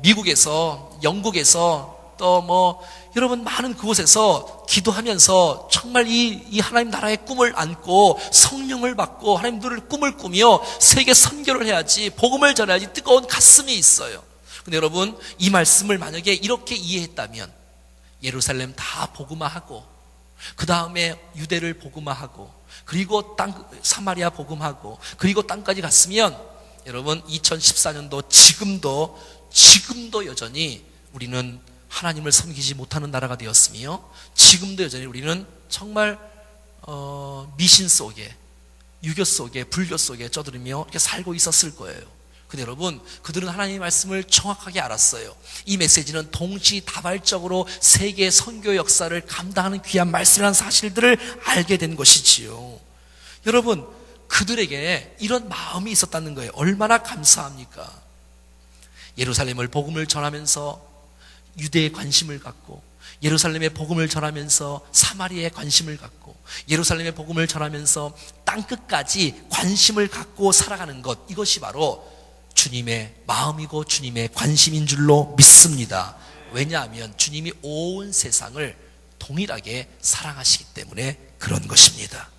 미국에서, 영국에서, 또 여러분 많은 그곳에서 기도하면서 정말 이 하나님 나라의 꿈을 안고 성령을 받고 하나님들을 꿈을 꾸며 세계 선교를 해야지, 복음을 전해야지 뜨거운 가슴이 있어요. 근데 여러분, 이 말씀을 만약에 이렇게 이해했다면 예루살렘 다 복음화하고 그 다음에 유대를 복음화하고 그리고 사마리아 복음하고 그리고 땅까지 갔으면 여러분 2014년도 지금도 여전히 우리는 하나님을 섬기지 못하는 나라가 되었으며 지금도 여전히 우리는 정말 미신 속에, 유교 속에, 불교 속에 쩌들으며 이렇게 살고 있었을 거예요. 근데 여러분, 그들은 하나님의 말씀을 정확하게 알았어요. 이 메시지는 동시다발적으로 세계 선교 역사를 감당하는 귀한 말씀이라는 사실들을 알게 된 것이지요. 여러분, 그들에게 이런 마음이 있었다는 거예요. 얼마나 감사합니까? 예루살렘을 복음을 전하면서 유대에 관심을 갖고, 예루살렘의 복음을 전하면서 사마리아에 관심을 갖고, 예루살렘의 복음을 전하면서 땅끝까지 관심을 갖고 살아가는 것, 이것이 바로 주님의 마음이고 주님의 관심인 줄로 믿습니다. 왜냐하면 주님이 온 세상을 동일하게 사랑하시기 때문에 그런 것입니다.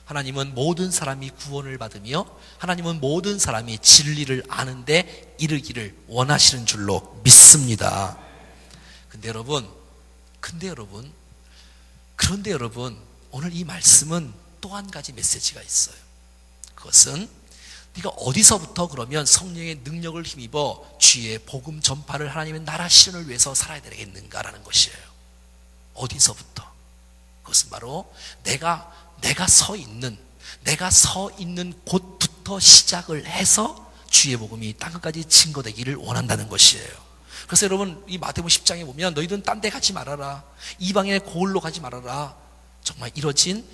하나님은 모든 사람이 구원을 받으며 하나님은 모든 사람이 진리를 아는데 이르기를 원하시는 줄로 믿습니다. 그런데 여러분, 오늘 이 말씀은 또 한 가지 메시지가 있어요. 그것은 네가 어디서부터 그러면 성령의 능력을 힘입어 주의 복음 전파를 하나님의 나라 실현을 위해서 살아야 되겠는가라는 것이에요. 어디서부터? 그것은 바로 내가 서 있는 곳부터 시작을 해서 주의 복음이 땅끝까지 증거되기를 원한다는 것이에요. 그래서 여러분, 이 마태복음 10장에 보면 너희들은 딴 데 가지 말아라, 이방인의 고을로 가지 말아라, 정말 이뤄진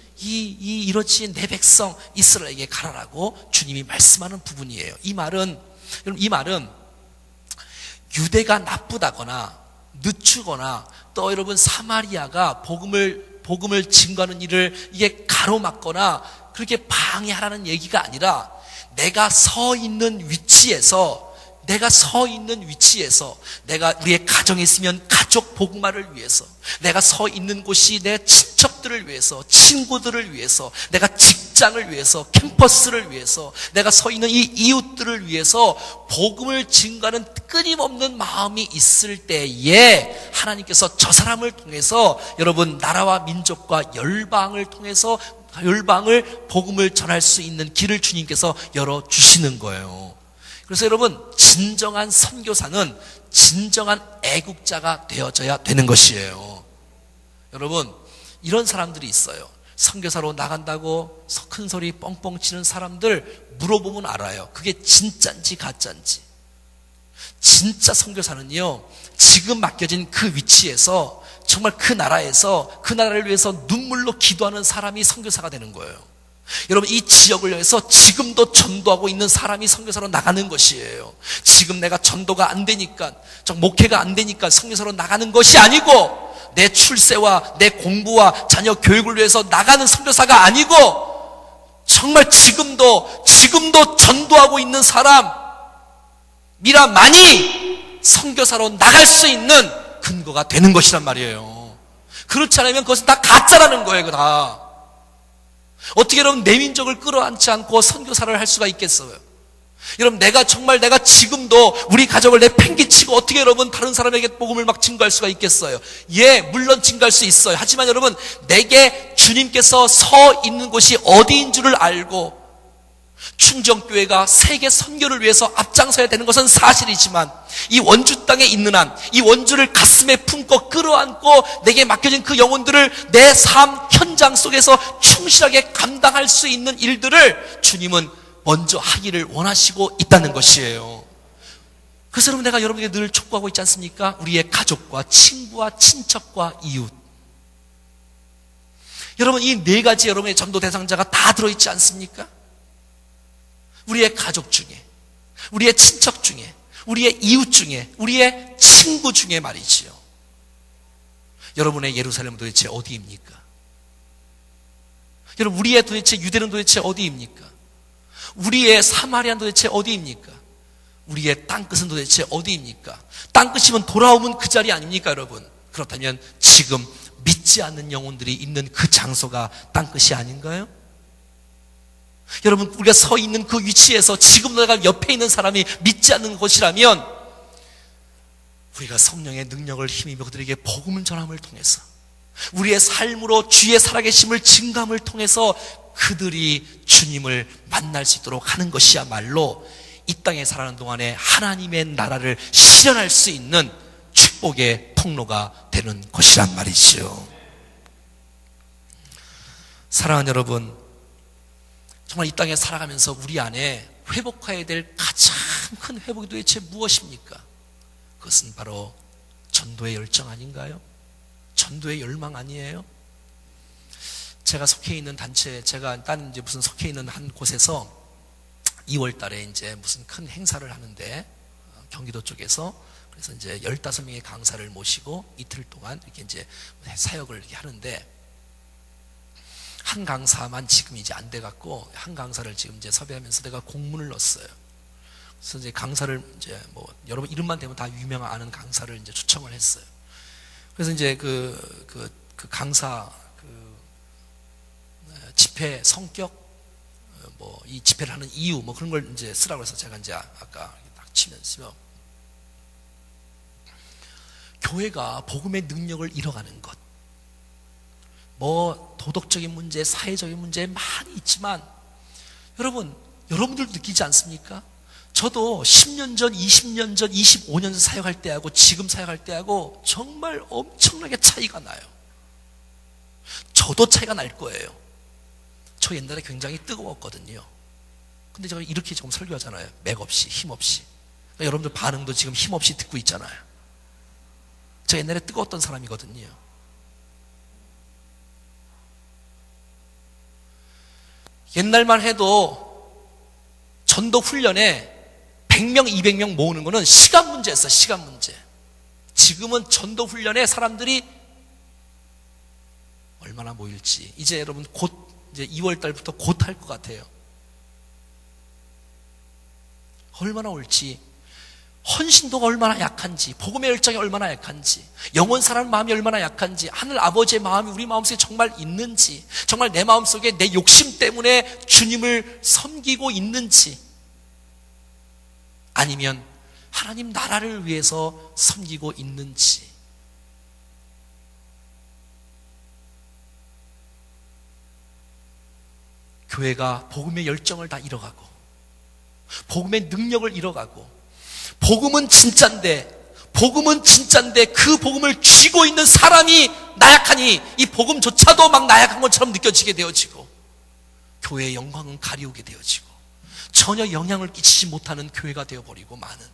내 백성 이스라엘에게 가라라고 주님이 말씀하는 부분이에요. 이 말은 유대가 나쁘다거나 늦추거나 또 여러분 사마리아가 복음을 증거하는 일을 이게 가로막거나 그렇게 방해하라는 얘기가 아니라 내가 서 있는 위치에서 내가 우리의 가정에 있으면 가족 복음화를 위해서, 내가 서 있는 곳이 내 친척들을 위해서, 친구들을 위해서, 내가 직장을 위해서, 캠퍼스를 위해서, 내가 서 있는 이 이웃들을 위해서 복음을 증거하는 끊임없는 마음이 있을 때에 하나님께서 저 사람을 통해서 여러분 나라와 민족과 열방을 통해서 열방을 복음을 전할 수 있는 길을 주님께서 열어주시는 거예요. 그래서 여러분, 진정한 선교사는 진정한 애국자가 되어져야 되는 것이에요. 여러분, 이런 사람들이 있어요. 선교사로 나간다고 큰 소리 뻥뻥 치는 사람들 물어보면 알아요. 그게 진짜인지 가짜인지. 진짜 선교사는요, 지금 맡겨진 그 위치에서 정말 그 나라에서 그 나라를 위해서 눈물로 기도하는 사람이 선교사가 되는 거예요. 여러분, 이 지역을 위해서 지금도 전도하고 있는 사람이 선교사로 나가는 것이에요. 지금 내가 전도가 안 되니까, 목회가 안 되니까 선교사로 나가는 것이 아니고, 내 출세와 내 공부와 자녀 교육을 위해서 나가는 선교사가 아니고, 정말 지금도 전도하고 있는 사람이라만이 선교사로 나갈 수 있는 근거가 되는 것이란 말이에요. 그렇지 않으면 그것은 다 가짜라는 거예요. 그거 다. 어떻게 여러분 내 민족을 끌어안지 않고 선교사를 할 수가 있겠어요? 여러분, 내가 지금도 우리 가족을 내팽개치고 어떻게 여러분 다른 사람에게 복음을 막 증거할 수가 있겠어요? 예, 물론 증거할 수 있어요. 하지만 여러분, 내게 주님께서 서 있는 곳이 어디인 줄을 알고 충정교회가 세계 선교를 위해서 앞장서야 되는 것은 사실이지만, 이 원주 땅에 있는 한 이 원주를 가슴에 품고 끌어안고 내게 맡겨진 그 영혼들을 내 삶 현장 속에서 충실하게 감당할 수 있는 일들을 주님은 먼저 하기를 원하시고 있다는 것이에요. 그래서 여러분, 내가 여러분에게 늘 촉구하고 있지 않습니까? 우리의 가족과 친구와 친척과 이웃. 여러분, 이 네 가지 여러분의 전도 대상자가 다 들어있지 않습니까? 우리의 가족 중에, 우리의 친척 중에, 우리의 이웃 중에, 우리의 친구 중에 말이지요. 여러분의 예루살렘은 도대체 어디입니까? 여러분, 우리의 도대체 유대는 도대체 어디입니까? 우리의 사마리아는 도대체 어디입니까? 우리의 땅끝은 도대체 어디입니까? 땅끝이면 돌아오면 그 자리 아닙니까, 여러분? 그렇다면 지금 믿지 않는 영혼들이 있는 그 장소가 땅끝이 아닌가요? 여러분, 우리가 서 있는 그 위치에서 지금 내가 옆에 있는 사람이 믿지 않는 곳이라면 우리가 성령의 능력을 힘입어 그들에게 복음을 전함을 통해서, 우리의 삶으로 주의 살아계심을 증감을 통해서 그들이 주님을 만날 수 있도록 하는 것이야말로 이 땅에 살아가는 동안에 하나님의 나라를 실현할 수 있는 축복의 통로가 되는 것이란 말이지요. 사랑하는 여러분, 정말 이 땅에 살아가면서 우리 안에 회복해야 될 가장 큰 회복이 도대체 무엇입니까? 그것은 바로 전도의 열정 아닌가요? 전도의 열망 아니에요? 제가 속해 있는 단체, 제가 딴 이제 무슨 속해 있는 한 곳에서 2월 달에 이제 무슨 큰 행사를 하는데, 경기도 쪽에서, 그래서 이제 15명의 강사를 모시고 이틀 동안 이렇게 이제 사역을 이렇게 하는데, 한 강사만 지금 이제 안 돼갖고, 한 강사를 지금 이제 섭외하면서 내가 공문을 넣었어요. 그래서 이제 강사를 이제 뭐, 여러분 이름만 대면 다 유명한 아는 강사를 이제 초청을 했어요. 그래서 이제 그 강사, 집회 성격, 뭐, 이 집회를 하는 이유, 뭐 그런 걸 이제 쓰라고 해서 제가 이제 아까 딱 치면서, 교회가 복음의 능력을 잃어가는 것, 뭐 도덕적인 문제, 사회적인 문제 많이 있지만, 여러분들도 느끼지 않습니까? 저도 10년 전, 20년 전, 25년 전 사역할 때하고 지금 사역할 때하고 정말 엄청나게 차이가 나요. 저도 차이가 날 거예요. 저 옛날에 굉장히 뜨거웠거든요. 근데 제가 이렇게 지금 설교하잖아요. 맥없이, 힘없이. 그러니까 여러분들 반응도 지금 힘없이 듣고 있잖아요. 저 옛날에 뜨거웠던 사람이거든요. 옛날만 해도 전도 훈련에 100명, 200명 모으는 거는 시간 문제였어요. 시간 문제. 지금은 전도 훈련에 사람들이 얼마나 모일지 이제 여러분 곧 이제 2월 달부터 곧 할 것 같아요. 얼마나 올지, 헌신도가 얼마나 약한지, 복음의 열정이 얼마나 약한지, 영원 사랑하는 마음이 얼마나 약한지, 하늘 아버지의 마음이 우리 마음속에 정말 있는지, 정말 내 마음속에 내 욕심 때문에 주님을 섬기고 있는지, 아니면 하나님 나라를 위해서 섬기고 있는지. 교회가 복음의 열정을 다 잃어가고 복음의 능력을 잃어가고, 복음은 진짜인데 그 복음을 쥐고 있는 사람이 나약하니 이 복음조차도 막 나약한 것처럼 느껴지게 되어지고, 교회의 영광은 가리우게 되어지고, 전혀 영향을 끼치지 못하는 교회가 되어버리고 많은.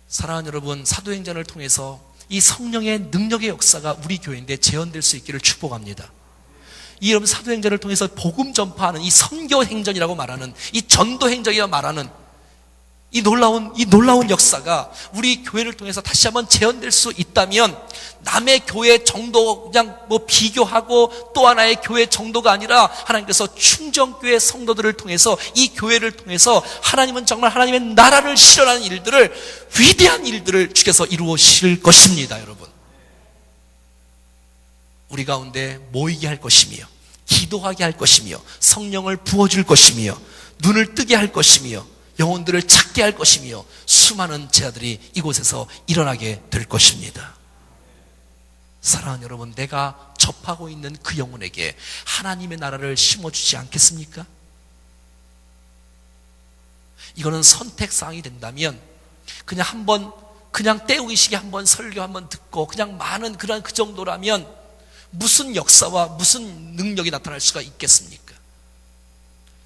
사랑하는 여러분, 사도행전을 통해서 이 성령의 능력의 역사가 우리 교회인데 재현될 수 있기를 축복합니다. 이 여러분, 사도행전을 통해서 복음 전파하는 이 선교행전이라고 말하는, 이 전도행전이라고 말하는 이 놀라운 역사가 우리 교회를 통해서 다시 한번 재현될 수 있다면, 남의 교회 정도 그냥 비교하고 또 하나의 교회 정도가 아니라 하나님께서 충정교회 성도들을 통해서, 이 교회를 통해서 하나님은 정말 하나님의 나라를 실현하는 일들을, 위대한 일들을 주께서 이루실 것입니다. 여러분, 우리 가운데 모이게 할 것이며, 기도하게 할 것이며, 성령을 부어줄 것이며, 눈을 뜨게 할 것이며, 영혼들을 찾게 할 것이며, 수많은 제자들이 이곳에서 일어나게 될 것입니다. 사랑하는 여러분, 내가 접하고 있는 그 영혼에게 하나님의 나라를 심어주지 않겠습니까? 이거는 선택사항이 된다면 그냥 때우기식에 한번 설교 한번 듣고 그냥 많은 그 정도라면 무슨 역사와 무슨 능력이 나타날 수가 있겠습니까?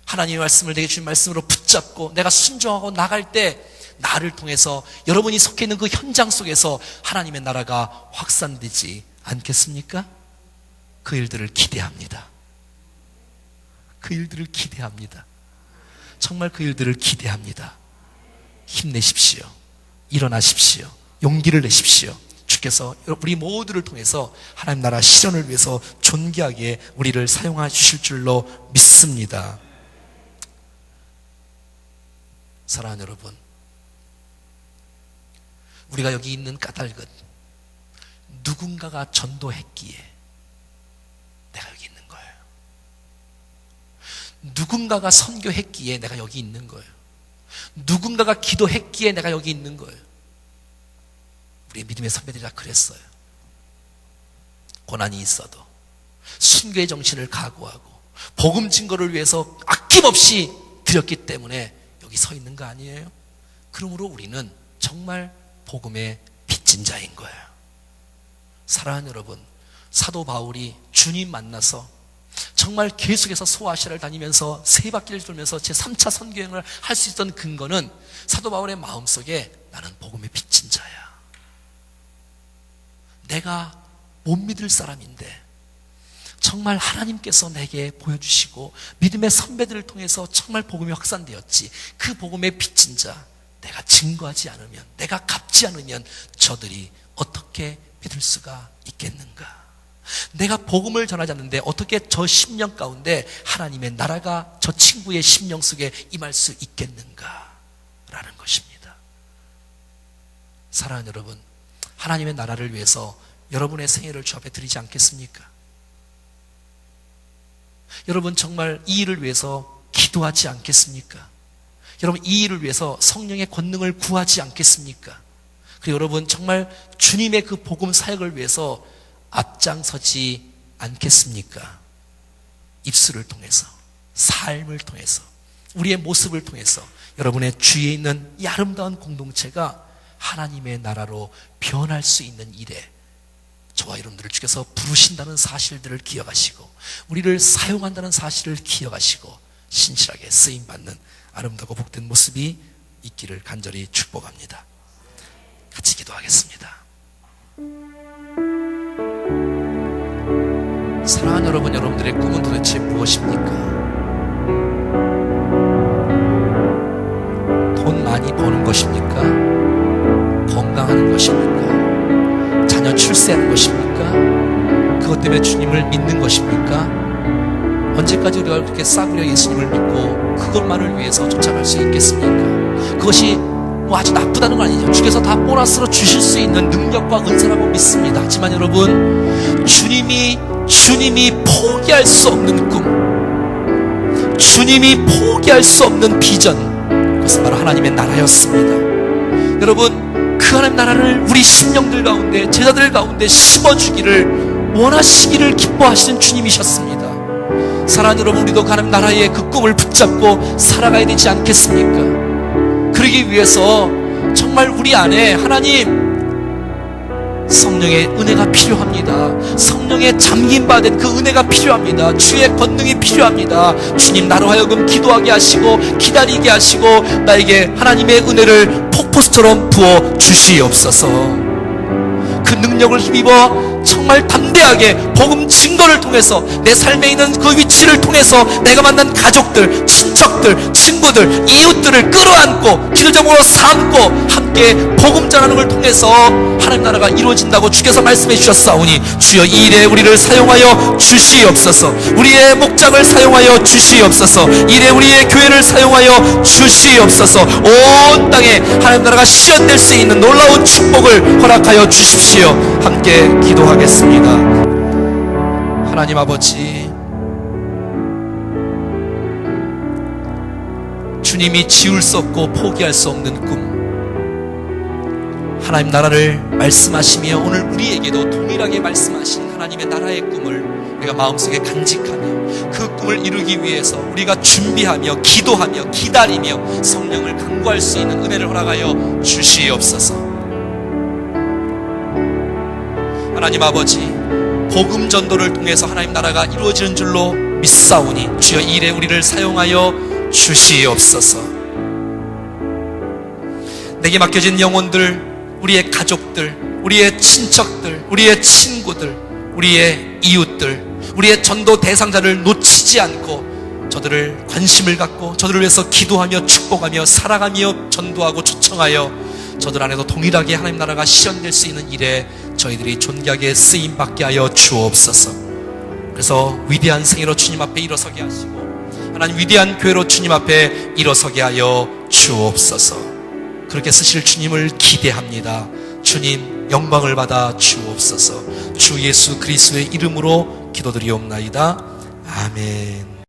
하나님의 말씀을 내게 주신 말씀으로 붙잡고 내가 순종하고 나갈 때, 나를 통해서 여러분이 속해 있는 그 현장 속에서 하나님의 나라가 확산되지 않겠습니까? 그 일들을 기대합니다. 그 일들을 기대합니다. 정말 그 일들을 기대합니다. 힘내십시오. 일어나십시오. 용기를 내십시오. 주께서 우리 모두를 통해서 하나님 나라 실현을 위해서 존귀하게 우리를 사용해 주실 줄로 믿습니다. 사랑하는 여러분, 우리가 여기 있는 까닭은 누군가가 전도했기에 내가 여기 있는 거예요. 누군가가 선교했기에 내가 여기 있는 거예요. 누군가가 기도했기에 내가 여기 있는 거예요. 우리 믿음의 선배들이 다 그랬어요. 고난이 있어도 순교의 정신을 각오하고 복음 증거를 위해서 아낌없이 드렸기 때문에 여기 서 있는 거 아니에요? 그러므로 우리는 정말 복음의 빚진 자인 거예요. 사랑하는 여러분, 사도 바울이 주님 만나서 정말 계속해서 소아시아를 다니면서 세 바퀴를 돌면서 제3차 선교행을 할 수 있던 근거는 사도 바울의 마음속에 나는 복음의 빚진 자야, 내가 못 믿을 사람인데 정말 하나님께서 내게 보여주시고 믿음의 선배들을 통해서 정말 복음이 확산되었지, 그 복음의 빚진 자 내가 증거하지 않으면, 내가 갚지 않으면 저들이 어떻게 믿을 수가 있겠는가? 내가 복음을 전하지 않는데 어떻게 저 심령 가운데 하나님의 나라가 저 친구의 심령 속에 임할 수 있겠는가? 라는 것입니다. 사랑하는 여러분, 하나님의 나라를 위해서 여러분의 생애를 주 앞에 드리지 않겠습니까? 여러분 정말 이 일을 위해서 기도하지 않겠습니까? 여러분 이 일을 위해서 성령의 권능을 구하지 않겠습니까? 그리고 여러분 정말 주님의 그 복음 사역을 위해서 앞장서지 않겠습니까? 입술을 통해서, 삶을 통해서, 우리의 모습을 통해서 여러분의 주위에 있는 이 아름다운 공동체가 하나님의 나라로 변할 수 있는 일에 저와 여러분들을 주께서 부르신다는 사실들을 기억하시고 우리를 사용한다는 사실을 기억하시고 신실하게 쓰임받는 아름답고 복된 모습이 있기를 간절히 축복합니다. 같이 기도하겠습니다. 사랑하는 여러분, 여러분들의 꿈은 도대체 무엇입니까? 돈 많이 버는 것입니까? 것입니까? 자녀 출세하는 것입니까? 그것 때문에 주님을 믿는 것입니까? 언제까지 우리가 그렇게 싸구려 예수님을 믿고 그것만을 위해서 쫓아갈 수 있겠습니까? 그것이 뭐 아주 나쁘다는 건 아니죠. 주께서 다 보너스로 주실 수 있는 능력과 은사라고 믿습니다. 하지만 여러분, 주님이 포기할 수 없는 꿈, 주님이 포기할 수 없는 비전, 그것은 바로 하나님의 나라였습니다. 여러분, 그 하나님 나라를 우리 심령들 가운데, 제자들 가운데 심어주기를 원하시기를 기뻐하시는 주님이셨습니다. 사랑하는 여러분, 우리도 하나님 나라의 그 꿈을 붙잡고 살아가야 되지 않겠습니까? 그러기 위해서 정말 우리 안에 하나님 성령의 은혜가 필요합니다. 성령의 잠김받은 그 은혜가 필요합니다. 주의 권능이 필요합니다. 주님, 나로 하여금 기도하게 하시고 기다리게 하시고 나에게 하나님의 은혜를 폭포수처럼 부어 주시옵소서. 그 능력을 힘입어 정말 담대하게 복음 증거를 통해서 내 삶에 있는 그 위치를 통해서 내가 만난 가족들, 친척들, 친구들, 이웃들을 끌어안고 기도 제목으로 삼고 함께 복음 전하는 걸 통해서 하나님 나라가 이루어진다고 주께서 말씀해 주셨사오니 주여 이 일에 우리를 사용하여 주시옵소서. 우리의 목장을 사용하여 주시옵소서. 이 일에 우리의 교회를 사용하여 주시옵소서. 온 땅에 하나님 나라가 실현될 수 있는 놀라운 축복을 허락하여 주십시오. 함께 기도하겠습니다. 하나님 아버지, 주님이 지울 수 없고 포기할 수 없는 꿈, 하나님 나라를 말씀하시며 오늘 우리에게도 동일하게 말씀하신 하나님의 나라의 꿈을 우리가 마음속에 간직하며 그 꿈을 이루기 위해서 우리가 준비하며 기도하며 기다리며 성령을 간구할 수 있는 은혜를 허락하여 주시옵소서. 하나님 아버지, 복음 전도를 통해서 하나님 나라가 이루어지는 줄로 믿사오니 주여 이 일에 우리를 사용하여 주시옵소서. 내게 맡겨진 영혼들, 우리의 가족들, 우리의 친척들, 우리의 친구들, 우리의 이웃들, 우리의 전도 대상자를 놓치지 않고 저들을 관심을 갖고 저들을 위해서 기도하며 축복하며 사랑하며 전도하고 초청하여 저들 안에도 동일하게 하나님 나라가 실현될 수 있는 일에 저희들이 존귀하게 쓰임받게 하여 주옵소서. 그래서 위대한 생애로 주님 앞에 일어서게 하시고 하나님 위대한 교회로 주님 앞에 일어서게 하여 주옵소서. 그렇게 쓰실 주님을 기대합니다. 주님 영광을 받아 주옵소서. 주 예수 그리스도의 이름으로 기도드리옵나이다. 아멘.